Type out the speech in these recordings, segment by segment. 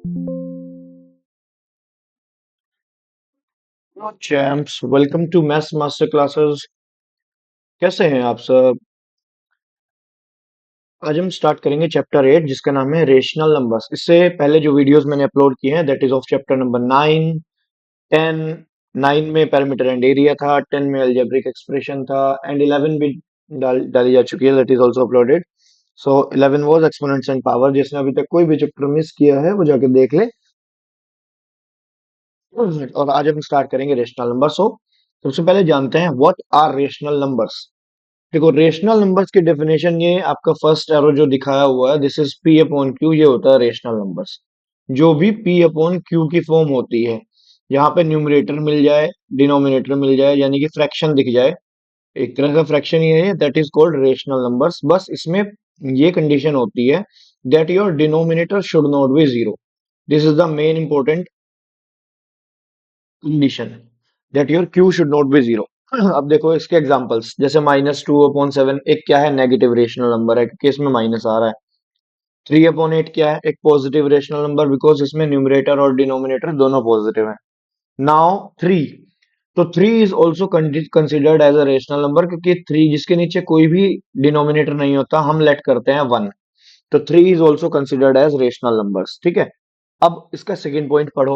Hello champs, welcome to maths master classes. कैसे हैं आप सब? आज हम स्टार्ट करेंगे चैप्टर 8 जिसका नाम है रेशनल नंबर्स। इससे पहले जो वीडियोस मैंने अपलोड किए हैं that is of chapter number 9, 10। 9 में पैरामीटर एंड एरिया था, 10 में अलजेब्रिक एक्सप्रेशन था एंड 11 भी डाली जा चुकी है, that is also uploaded. So 11 was exponents and power. जिसने अभी तक कोई भी चैप्टर मिस किया है वो जाके देख ले। और आज हम स्टार्ट करेंगे रेशनल नंबर। सो सबसे पहले जानते हैं व्हाट आर रेशनल नंबर्स। देखो, रेशनल नंबर्स की डेफिनेशन, ये आपका फर्स्ट एरो जो दिखाया हुआ है, this is P upon Q, ये होता है रेशनल नंबर्स। जो भी पी अपॉन क्यू की फॉर्म होती है, यहाँ पे न्यूमरेटर मिल जाए, डिनोमिनेटर मिल जाए, यानी कि फ्रैक्शन दिख जाए, एक तरह का फ्रैक्शन ही है, that is called rational numbers. बस इसमें ये कंडीशन होती है that your denominator should not be zero. This is the main important condition, that your Q should not be zero. अब देखो इसके एग्जांपल्स, जैसे -2/7 एक क्या है, नेगेटिव रेशनल नंबर है क्योंकि इसमें माइनस आ रहा है। 3/8 क्या है, एक पॉजिटिव रेशनल नंबर, बिकॉज इसमें न्यूमरेटर और डिनोमिनेटर दोनों पॉजिटिव है। नाउ 3, तो 3 is also considered as a rational number, क्योंकि 3 जिसके नीचे कोई भी डिनोमिनेटर नहीं होता, हम लेट करते हैं 1, तो 3 is also considered as rational numbers. ठीक है, अब इसका सेकेंड पॉइंट पढ़ो।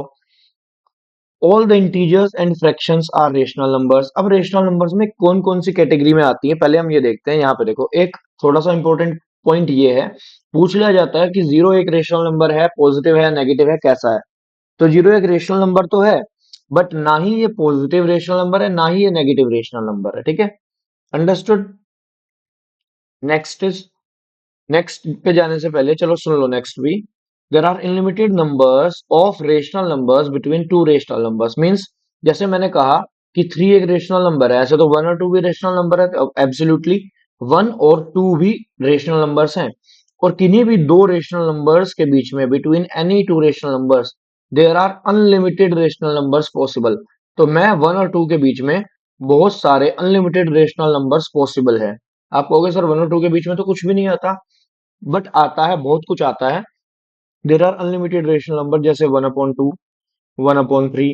All the integers and fractions are rational numbers. अब रेशनल नंबर्स में कौन कौन सी कैटेगरी में आती है, पहले हम ये देखते हैं। यहाँ पे देखो, एक थोड़ा सा इंपॉर्टेंट पॉइंट ये है, पूछ लिया जाता है कि जीरो एक रेशनल नंबर है, पॉजिटिव है, नेगेटिव है, कैसा है। तो जीरो एक रेशनल नंबर तो है, बट ना ही ये पॉजिटिव रेशनल नंबर है, ना ही ये नेगेटिव रेशनल नंबर है। ठीक है, अंडरस्टूड। नेक्स्ट इज, नेक्स्ट पे जाने से पहले चलो सुन लो नेक्स्ट भी। There are unlimited numbers of rational numbers between two rational numbers. Means, जैसे मैंने कहा कि 3 एक रेशनल नंबर है, ऐसे तो 1 और 2 भी रेशनल नंबर है, तो एब्सोल्युटली 1 और 2 भी रेशनल नंबर्स हैं। और किन्हीं भी दो रेशनल नंबर्स के बीच में, between any two rational numbers, there are unlimited rational numbers possible. तो मैं 1 और 2 के बीच में बहुत सारे अनलिमिटेड रेशनल नंबर्स पॉसिबल है। आप कहोगे सर 1 और 2 के बीच में तो कुछ भी नहीं आता, बट आता है, बहुत कुछ आता है। There are unlimited rational number, जैसे 1/2, 1/3,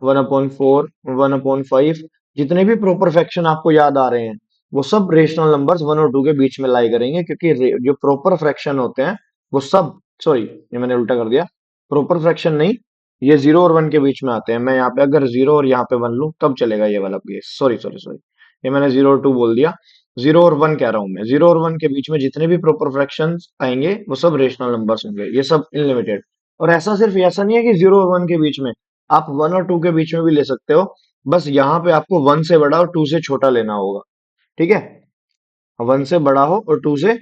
1/4, 1/5। जितने भी प्रॉपर फ्रैक्शन आपको याद आ रहे हैं, वो सब रेशनल नंबर्स 1 और 2 के बीच में लाई करेंगे, क्योंकि जो प्रॉपर फ्रैक्शन होते हैं वो सब, सॉरी ये मैंने उल्टा कर दिया, प्रॉपर फ्रैक्शन नहीं, ये 0 और 1 के बीच में आते हैं। मैं यहाँ पे अगर 0 और यहाँ पे 1 लूं तब चलेगा ये वाला केस। सॉरी सॉरी सॉरी, ये मैंने 0 और 2 बोल दिया। 0 और 1 कह रहा हूं मैं, 0 और 1 के बीच में जितने भी प्रॉपर फ्रैक्शंस आएंगे वो सब रेशनल नंबर्स होंगे, ये सब इनलिमिटेड। और ऐसा सिर्फ ऐसा नहीं है कि 0 और 1 के बीच में, आप 1 और 2 के बीच में भी ले सकते हो। बस यहाँ पे आपको 1 से बड़ा और 2 से छोटा लेना होगा। ठीक है, 1 से बड़ा हो और 2 से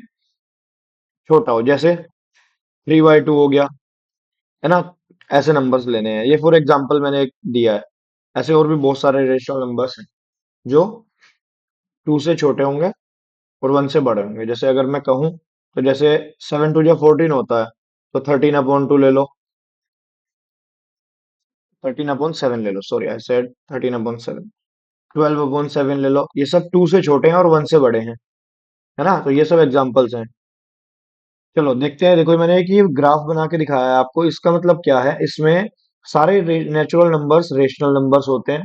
छोटा हो, जैसे 3/2 हो गया, है ना। ऐसे नंबर्स लेने हैं, ये फॉर एग्जांपल मैंने एक दिया है। ऐसे और भी बहुत सारे रेशनल नंबर्स हैं जो 2 से छोटे होंगे और 1 से बड़े होंगे। जैसे अगर मैं कहूँ, तो जैसे 7 2 14 होता है, तो 13/2 ले लो, 13/7 ले लो, सॉरी आई सेड 13/7। 12/7 ले लो, ये सब 2 से छोटे हैं और 1 से बड़े हैं, है ना। तो ये सब एग्जांपल्स हैं। चलो देखते हैं। देखो, मैंने एक ये ग्राफ बना के दिखाया है आपको, इसका मतलब क्या है, इसमें सारे नेचुरल नंबर्स रेशनल नंबर्स होते हैं,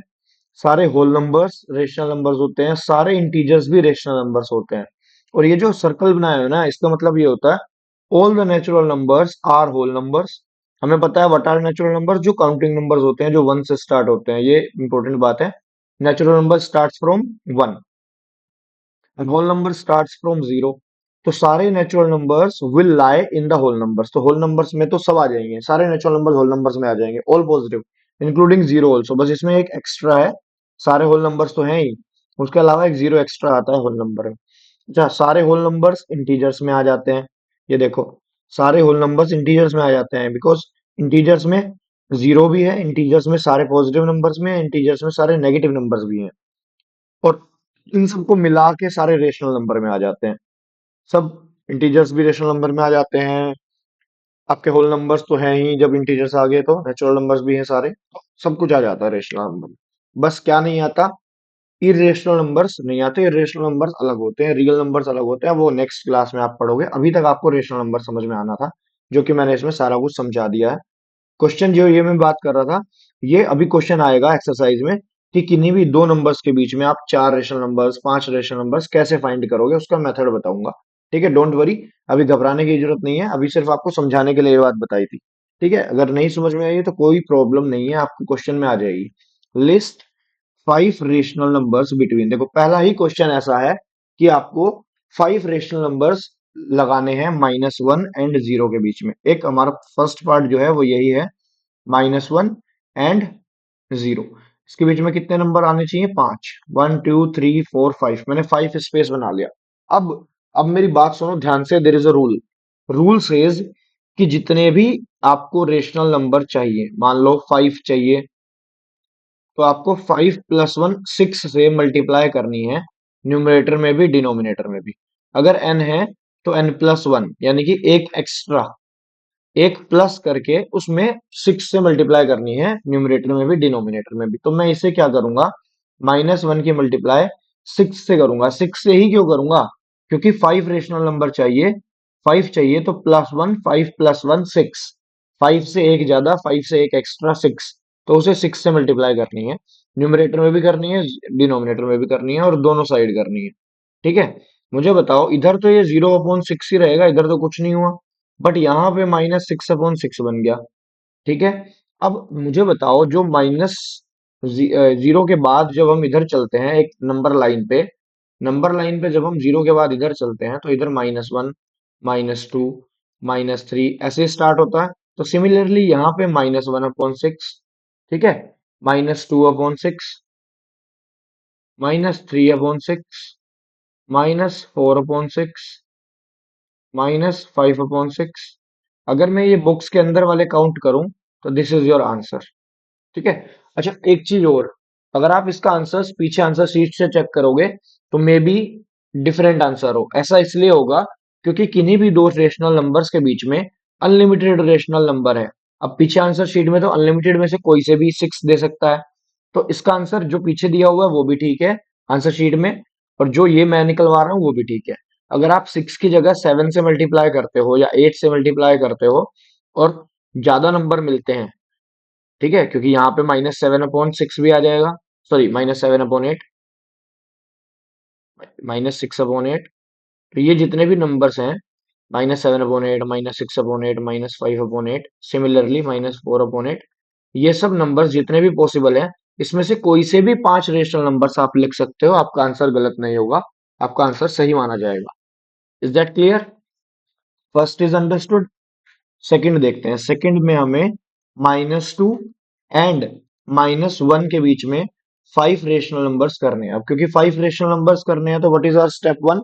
सारे होल नंबर्स रेशनल नंबर्स होते हैं, सारे इंटीजर्स भी रेशनल नंबर्स होते हैं। और ये जो सर्कल बनाया है ना, इसका मतलब ये होता है all the natural numbers are whole numbers. हमें पता है व्हाट आर नेचुरल नंबर्स, जो काउंटिंग नंबर्स होते हैं, जो 1 से स्टार्ट होते हैं, ये इंपॉर्टेंट बात है। Natural number starts from 1 and whole number starts from 0। तो सारे natural numbers will lie in the whole numbers. तो होल नंबर्स में तो सब आ जाएंगे, सारे नेचुरल नंबर्स होल नंबर्स में आ जाएंगे, ऑल पॉजिटिव इंक्लूडिंग 0 ऑल्सो। बस इसमें एक एक्स्ट्रा है, सारे होल नंबर्स तो हैं ही, उसके अलावा एक 0 एक्स्ट्रा आता है होल नंबर में। अच्छा, सारे होल नंबर्स इंटीजर्स में आ जाते हैं। ये देखो, सारे होल नंबर्स इंटीजर्स में आ जाते हैं, बिकॉज इंटीजर्स में 0 भी है, इंटीजर्स में सारे पॉजिटिव नंबर्स में, इंटीजर्स में सारे नेगेटिव नंबर्स भी हैं। और इन सबको मिला के सारे रेशनल नंबर में आ जाते हैं। सब इंटीजर्स भी रेशनल नंबर में आ जाते हैं। आपके होल नंबर्स तो हैं ही, जब इंटीजर्स आ गए तो नेचुरल नंबर्स भी हैं सारे, तो सब कुछ आ जाता है रेशनल नंबर में। बस क्या नहीं आता, इरेशनल नंबर्स नहीं आते। इरेशनल नंबर्स अलग होते हैं, रियल नंबर्स अलग होते हैं, वो नेक्स्ट क्लास में आप पढ़ोगे। अभी तक आपको रेशनल नंबर समझ में आना था, जो कि मैंने इसमें सारा कुछ समझा दिया है। क्वेश्चन जो ये मैं बात कर रहा था, ये अभी क्वेश्चन आएगा एक्सरसाइज में कि किन्हीं भी दो नंबर्स के बीच में आप चार रेशनल नंबर्स, पांच रेशनल नंबर्स कैसे फाइंड करोगे, उसका मेथड बताऊंगा। ठीक है, डोंट वरी, अभी घबराने की जरूरत नहीं है, अभी सिर्फ आपको समझाने के लिए ये बात बताई थी। ठीक है, अगर नहीं समझ में आई तो कोई प्रॉब्लम नहीं है, आपको क्वेश्चन में आ जाएगी। List five rational numbers between, देखो पहला ही क्वेश्चन ऐसा है कि आपको फाइव रेशनल नंबर्स लगाने हैं -1 एंड 0 के बीच में। एक हमारा फर्स्ट पार्ट जो है वो यही है, -1 एंड 0। इसके बीच में कितने नंबर आने चाहिए? पांच। 1 2 3 4 5, मैंने 5 स्पेस बना लिया। अब अब मेरी बात सुनो ध्यान से, there is a rule. Rule says कि जितने भी आपको रेशनल नंबर चाहिए, मान लो 5 चाहिए, तो आपको 5 + 1 6 से मल्टीप्लाई करनी है, न्यूमरेटर में भी डिनोमिनेटर में भी। अगर n है तो n+1, यानी कि एक एक्स्ट्रा, एक प्लस करके उसमें 6 से मल्टीप्लाई करनी है, न्यूमरेटर में भी डिनोमिनेटर में भी। तो मैं इसे क्या करूंगा, -1 की मल्टीप्लाई 6 से करूंगा। 6 से ही क्यों करूंगा? क्योंकि 5 रेशनल नंबर चाहिए, 5 चाहिए, तो +1, 5 + 1 6, 5 से एक ज्यादा, 5 से एक एक्स्ट्रा 6, तो उसे 6 से मल्टीप्लाई करनी है, न्यूमरेटर में भी करनी है, डिनोमिनेटर में भी करनी है, और दोनों साइड करनी है। ठीक है, मुझे बताओ, इधर तो ये 0/6 ही रहेगा, इधर तो कुछ नहीं हुआ, बट यहाँ पे -6/6 बन गया। ठीक है, अब मुझे बताओ, जो जीरो के बाद जब हम इधर चलते हैं एक नंबर लाइन पे जब हम जीरो के बाद इधर चलते हैं, तो इधर -1, -2, -3 ऐसे स्टार्ट होता है। तो सिमिलरली यहाँ पे -1/6, ठीक है, -2/6, -3/6, -4/6, -5/6। अगर मैं ये बॉक्स के अंदर वाले काउंट करूं, तो दिस इज योर आंसर। ठीक है। अच्छा, एक चीज और, अगर आप इसका आंसर पीछे आंसर शीट से चेक करोगे, तो मे बी डिफरेंट आंसर हो। ऐसा इसलिए होगा क्योंकि किन्हीं भी दो रेशनल नंबर्स के बीच में अनलिमिटेड रेशनल नंबर है। अब पीछे आंसर शीट में तो अनलिमिटेड में से कोई से भी 6 दे सकता है, तो इसका आंसर जो पीछे दिया हुआ है वो भी ठीक है आंसर शीट में, और जो ये मैं निकलवा रहा हूँ वो भी ठीक है। अगर आप 6 की जगह 7 से मल्टीप्लाई करते हो या 8 से मल्टीप्लाई करते हो और ज्यादा नंबर मिलते हैं, ठीक है, क्योंकि यहाँ पे -7/6 भी आ जाएगा, सॉरी -7/8, -6/8। तो ये जितने भी नंबर्स हैं, -7/8, -6/8, -5/8, सिमिलरली -4/8, ये सब नंबर्स जितने भी पॉसिबल हैं, इसमें से कोई से भी पांच रेशनल नंबर्स आप लिख सकते हो, आपका आंसर गलत नहीं होगा, आपका आंसर सही माना जाएगा। Is that clear? First is understood. Second देखते हैं। सेकंड में हमें -2 एंड -1 के बीच में 5 रेशनल नंबर्स करने हैं। अब क्योंकि 5 रेशनल नंबर्स करने हैं, तो what is our step one?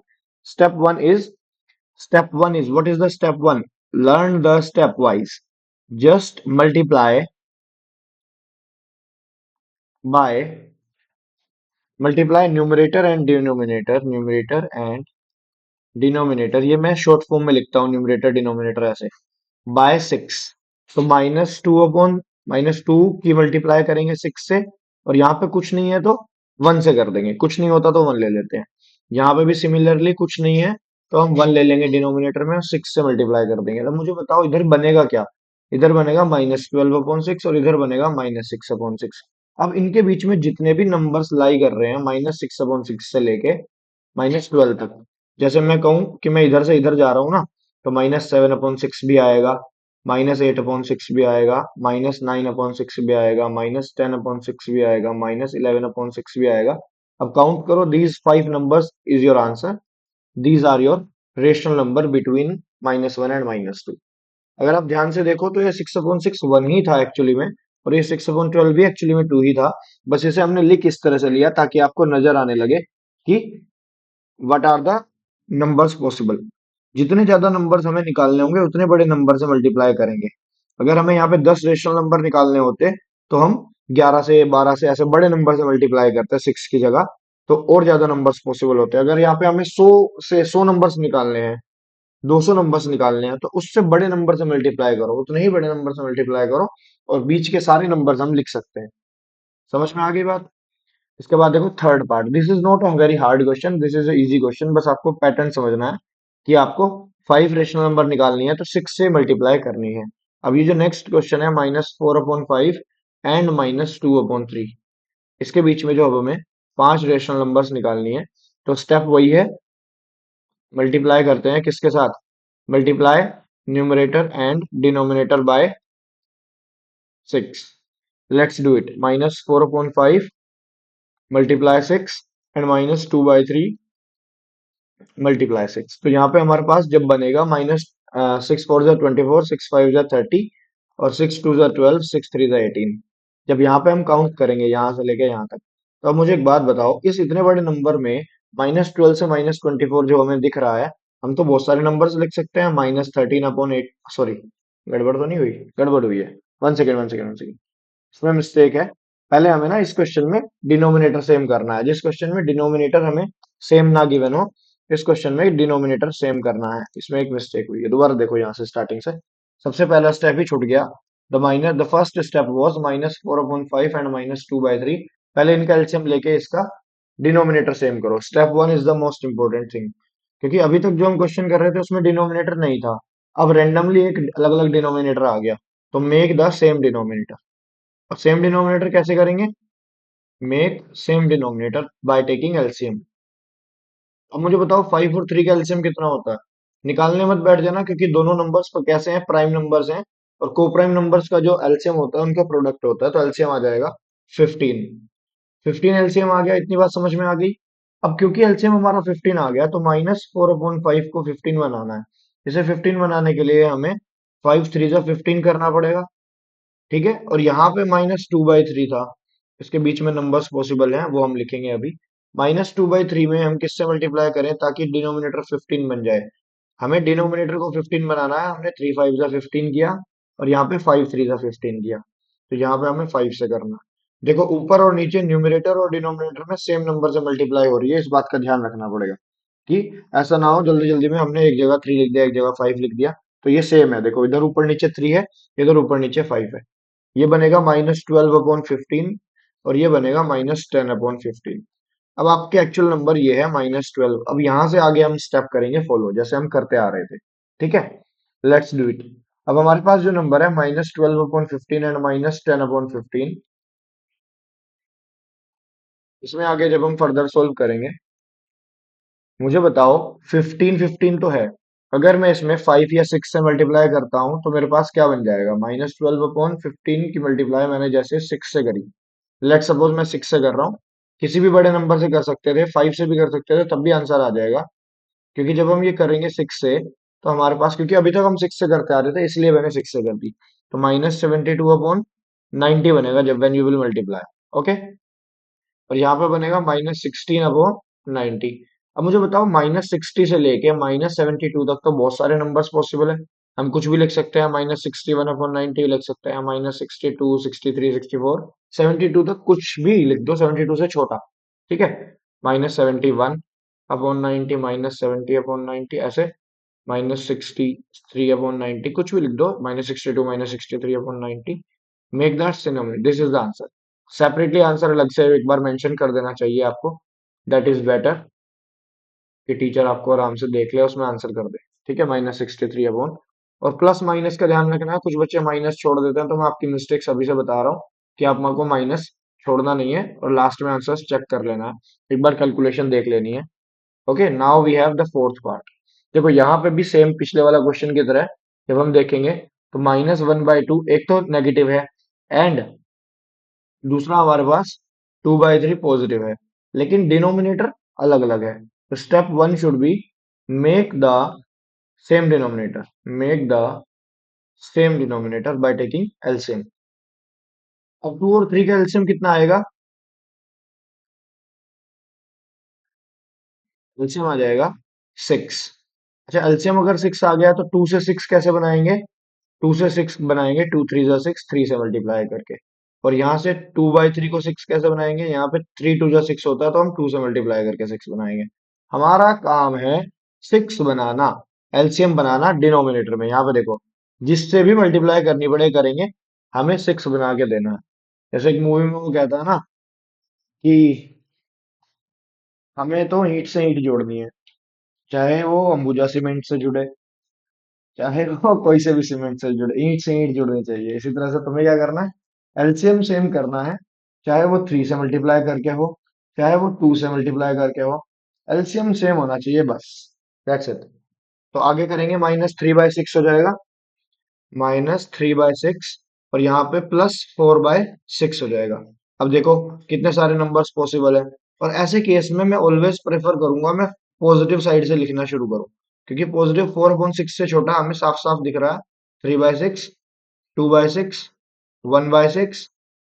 Step one is what is the step one? Learn the stepwise. Just by multiply numerator and denominator, ये मैं शॉर्ट फॉर्म में लिखता हूँ, न्यूमरेटर डिनोमिनेटर ऐसे, बाय 6। तो -2 की मल्टीप्लाई करेंगे 6 से, और यहाँ पे कुछ नहीं है तो 1 से कर देंगे, कुछ नहीं होता तो 1 ले लेते हैं। यहाँ पे भी सिमिलरली कुछ नहीं है, तो हम 1 ले लेंगे डिनोमिनेटर में और 6 से मल्टीप्लाई कर देंगे। तो मुझे बताओ इधर बनेगा क्या? इधर बनेगा -12/6 और इधर बनेगा -6/6। अब इनके बीच में जितने भी नंबर्स लाई कर रहे हैं -6/6 से लेके -12 तक, जैसे मैं कहूं कि मैं इधर से इधर जा रहा हूँ ना, तो -7/6 भी आएगा, -8/6 भी आएगा, -9/6 भी आएगा, -10/6 भी आएगा, -11/6 भी आएगा। अब काउंट करो, these 5 numbers is your answer, these are your rational number between -1 and -2। अगर आप ध्यान से देखो तो ये 6/6 1 ही था एक्चुअली में, और ये 6/12 भी एक्चुअली में 2 ही था। बस इसे हमने लिख इस तरह से लिया ताकि आपको नजर आने लगे कि what are the numbers possible. जितने ज्यादा नंबर्स हमें निकालने होंगे उतने बड़े नंबर से मल्टीप्लाई करेंगे। अगर हमें यहाँ पे 10 रेशनल नंबर निकालने होते, तो हम 11 से 12 से ऐसे बड़े नंबर से मल्टीप्लाई करते 6 की जगह, तो और ज्यादा नंबर्स पॉसिबल होते। अगर यहाँ पे हमें 100 से 100 नंबर्स निकालने हैं, 200 नंबर्स निकालने हैं, तो उससे बड़े नंबर से मल्टीप्लाई करो, उतने ही बड़े नंबर से मल्टीप्लाई करो, और बीच के सारे नंबर्स हम लिख सकते हैं। समझ में आ गई बात? इसके बाद देखो third part, this is not a very hard question, this is easy question, बस आपको पैटर्न समझना है कि आपको 5 रेशनल नंबर निकालनी है तो 6 से मल्टीप्लाई करनी है। अब ये जो नेक्स्ट क्वेश्चन है -4/5 एंड -2/3, इसके बीच में जो अब हमें 5 रेशनल नंबर्स निकालनी है, तो स्टेप वही है, मल्टीप्लाई करते हैं किसके साथ, multiply numerator and denominator by 6। Let's do it. -4/5 multiply 6 and -2/3 multiply 6। तो यहाँ पे हमारे पास जब बनेगा -6 4 ज़ा 24, 6 5 ज़ा 30 और 6 2 ज़ा 12, 6 3 ज़ा 18, जब यहाँ पे हम काउंट करेंगे यहाँ से लेके यहाँ तक, तो अब मुझे एक बात बताओ, इस इतने बड़े नंबर में -12 से -24 जो हमें दिख रहा है, हम तो बहुत सारे नंबर्स लिख सकते हैं। -13/8, सॉरी, गड़बड़ तो नहीं हुई, गड़बड़ हुई है। 1 सेकेंड 1 सेकेंड 1 सेकेंड, इसमें मिस्टेक है। पहले हमें ना इस क्वेश्चन में डिनोमिनेटर सेम करना है। जिस क्वेश्चन में डिनोमिनेटर हमें सेम ना गिवन हो, इस क्वेश्चन में डिनोमिनेटर सेम करना है। इसमें एक मिस्टेक हुई है, दोबारा देखो यहाँ से स्टार्टिंग से। सबसे पहला स्टेप ही छूट गया। The first step was -4/5 and -2/3। पहले इनका एलसीएम लेके इसका डिनोमिनेटर सेम करो। Step 1 is the most important thing, क्योंकि अभी तक जो हम क्वेश्चन कर रहे थे उसमें डिनोमिनेटर नहीं था। अब रेंडमली एक अलग अलग डिनोमिनेटर आ गया, तो मेक द सेम डिनोमिनेटर। और सेम डिनोमिनेटर कैसे करेंगे, make same denominator by taking LCM. अब मुझे बताओ 5 और 3 का एलसीएम कितना होता है। निकालने मत बैठ जाना, क्योंकि दोनों नंबर्स कैसे हैं, प्राइम नंबर्स हैं, और को प्राइम नंबर्स का जो एलसीएम होता है उनका प्रोडक्ट होता है, तो एलसीएम आ जाएगा 15। 15 एलसीएम आ गया, इतनी बात समझ में आ गई। अब क्योंकि एलसीएम हमारा 15 आ गया, तो -4/5 को 15 बनाना है। इसे 15 बनाने के लिए हमें 5 3 ज़ा 15 करना पड़ेगा, ठीक है। और यहाँ पे -2/3 था, इसके बीच में नंबर्स पॉसिबल हैं, वो हम लिखेंगे अभी। -2/3 में हम किससे मल्टीप्लाई करें ताकि डिनोमिनेटर 15 बन जाए। हमें डिनोमिनेटर को 15 बनाना है, हमने 3 5 ज़ा 15 किया, और यहाँ पे 5 3 ज़ा 15 किया, तो यहाँ पे हमें 5 से करना है। देखो ऊपर और नीचे न्यूमरेटर और डिनोमिनेटर में सेम नंबर से मल्टीप्लाई हो रही है, इस बात का ध्यान रखना पड़ेगा कि ऐसा ना हो जल्दी जल्दी में हमने एक जगह 3 लिख दिया, एक जगह 5 लिख दिया। तो ये सेम है, देखो इधर ऊपर नीचे 3 है, इधर ऊपर नीचे 5 है। ये बनेगा -12/15, और ये बनेगा -10/15। अब आपके एक्चुअल नंबर ये है -12। अब यहां से आगे हम स्टेप करेंगे फॉलो, जैसे हम करते आ रहे थे, ठीक है। Let's do it. अब हमारे पास जो नंबर है -12/15 एंड -10/15, इसमें आगे जब हम फर्दर सोल्व करेंगे, मुझे बताओ 15 15 तो है, अगर मैं इसमें 5 या 6 से मल्टीप्लाई करता हूं तो मेरे पास क्या बन जाएगा, -12/15 की मल्टीप्लाई मैंने जैसे 6 से करी, लेट सपोज मैं 6 से कर रहा हूँ, किसी भी बड़े नंबर से कर सकते थे, 5 से भी कर सकते थे, तब भी आंसर आ जाएगा। क्योंकि जब हम ये करेंगे 6 से, तो हमारे पास, क्योंकि अभी तक हम 6 से करते आ रहे थे, इसलिए मैंने 6 से कर दी, तो -72/90 बनेगा जब when you will multiply. Okay, और यहाँ पे बनेगा -16/90। अब मुझे बताओ -60 से लेके -72 तक तो बहुत सारे नंबर्स पॉसिबल है। हम कुछ भी लिख सकते हैं, -61/90 लिख सकते हैं, -62, 63, 64, 72 तक कुछ भी लिख दो, 72 से छोटा, ठीक है। -71/90, -70/90, ऐसे -63/90, कुछ भी लिख दो, -62, -63/90, make that synonym, this is the answer. Separately answer अलग से एक बार मेंशन कर देना चाहिए आपको, दैट इज बेटर, कि टीचर आपको आराम से देख ले, उसमें आंसर कर दे, ठीक है। -63/, और प्लस माइनस का ध्यान रखना है, कुछ बच्चे माइनस छोड़ देते हैं, तो मैं आपकी मिस्टेक्स अभी से बता रहा हूँ कि आपको माइनस छोड़ना नहीं है, और लास्ट में आंसर चेक कर लेना है, एक बार कैलकुलेशन देख लेनी है। Okay, now we have the fourth part. देखो यहाँ पे भी सेम पिछले वाला क्वेश्चन की तरह जब हम देखेंगे, तो -1/2 एक तो नेगेटिव है, एंड दूसरा हमारे पास 2/3 पॉजिटिव है, लेकिन डिनोमिनेटर अलग अलग है। तो step 1 should be make the same denominator, make the same denominator by taking LCM. अब 2 और 3 का एलसीएम कितना आएगा, एलसीएम आ जाएगा 6। अच्छा, एलसीएम अगर 6 आ गया, तो 2 से 6 कैसे बनाएंगे, 2 से 6 बनाएंगे, 2 3 ज़ा 6, 3 से मल्टीप्लाई करके। और यहाँ से 2/3 को 6 कैसे बनाएंगे, यहाँ पे 3 2 ज़ा 6 होता है, तो हम 2 से मल्टीप्लाई करके 6 बनाएंगे। हमारा काम है 6 बनाना, एलसीएम बनाना डिनोमिनेटर में। यहाँ पे देखो, जिससे भी मल्टीप्लाई करनी पड़े करेंगे, हमें 6 बना के देना है। जैसे एक मूवी में वो कहता है ना कि हमें तो ईंट से ईंट जोड़नी है, चाहे वो अंबुजा सीमेंट से जुड़े, चाहे वो कोई से भी सीमेंट से जुड़े, ईंट से ईंट जुड़नी चाहिए। इसी तरह से तुम्हें क्या करना है, एलसीएम सेम करना है। चाहे वो 3 से मल्टीप्लाई करके हो, चाहे वो 2 से मल्टीप्लाई करके हो, एलसीएम सेम होना चाहिए बस। That's it. तो आगे करेंगे, -3/6 हो जाएगा, -3/6, और यहाँ पे +4/6 हो जाएगा। अब देखो कितने सारे नंबर्स पॉसिबल है। और ऐसे केस में मैं ऑलवेज प्रेफर करूंगा मैं पॉजिटिव साइड से लिखना शुरू करूं, क्योंकि पॉजिटिव 4/6 से छोटा हमें साफ साफ दिख रहा है। 3/6, 2/6, 1/6,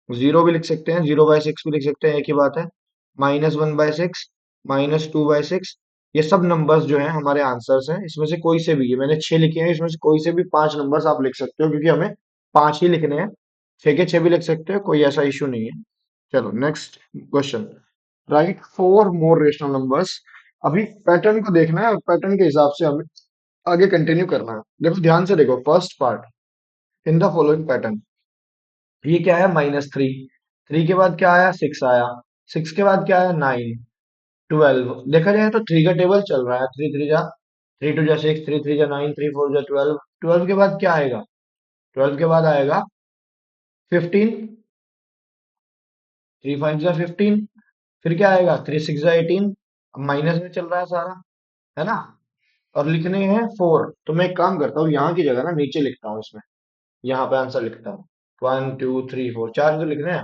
जीरो भी लिख सकते हैं, 0/6 भी लिख सकते हैं, एक ही बात है। -1/6, -2/6, ये सब नंबर्स जो हैं हमारे आंसर्स हैं। इसमें से कोई से भी, ये मैंने 6 लिखे हैं, इसमें से कोई से भी 5 नंबर्स आप लिख सकते हो, क्योंकि हमें 5 ही लिखने हैं। 6 के 6 भी लिख सकते हो, कोई ऐसा इशू नहीं है। चलो नेक्स्ट क्वेश्चन, राइट 4 मोर रेशनल नंबर्स। अभी पैटर्न को देखना है और पैटर्न के हिसाब से हमें आगे कंटिन्यू करना है। देखो ध्यान से देखो, first part, in the following pattern. ये क्या है, -3, 3 के बाद क्या आया, 6 आया, 6 के बाद क्या आया, 9, 12। देखा जाए तो 3 का टेबल चल रहा है, 3 3 जा 3 2 जा 6, 3 3 जा 9, 3 4 जा 12। 12 के बाद क्या आएगा, 12 के बाद आएगा 15, 3 5 जा 15। फिर क्या आएगा, 3 6 जा 18। अब माइनस में चल रहा है सारा, है ना। और लिखने हैं 4, तो मैं एक काम करता हूँ, यहाँ की जगह ना नीचे लिखता हूँ इसमें, यहाँ पे आंसर लिखता हूँ। 1 2 3 4, 4 तो लिखने हैं।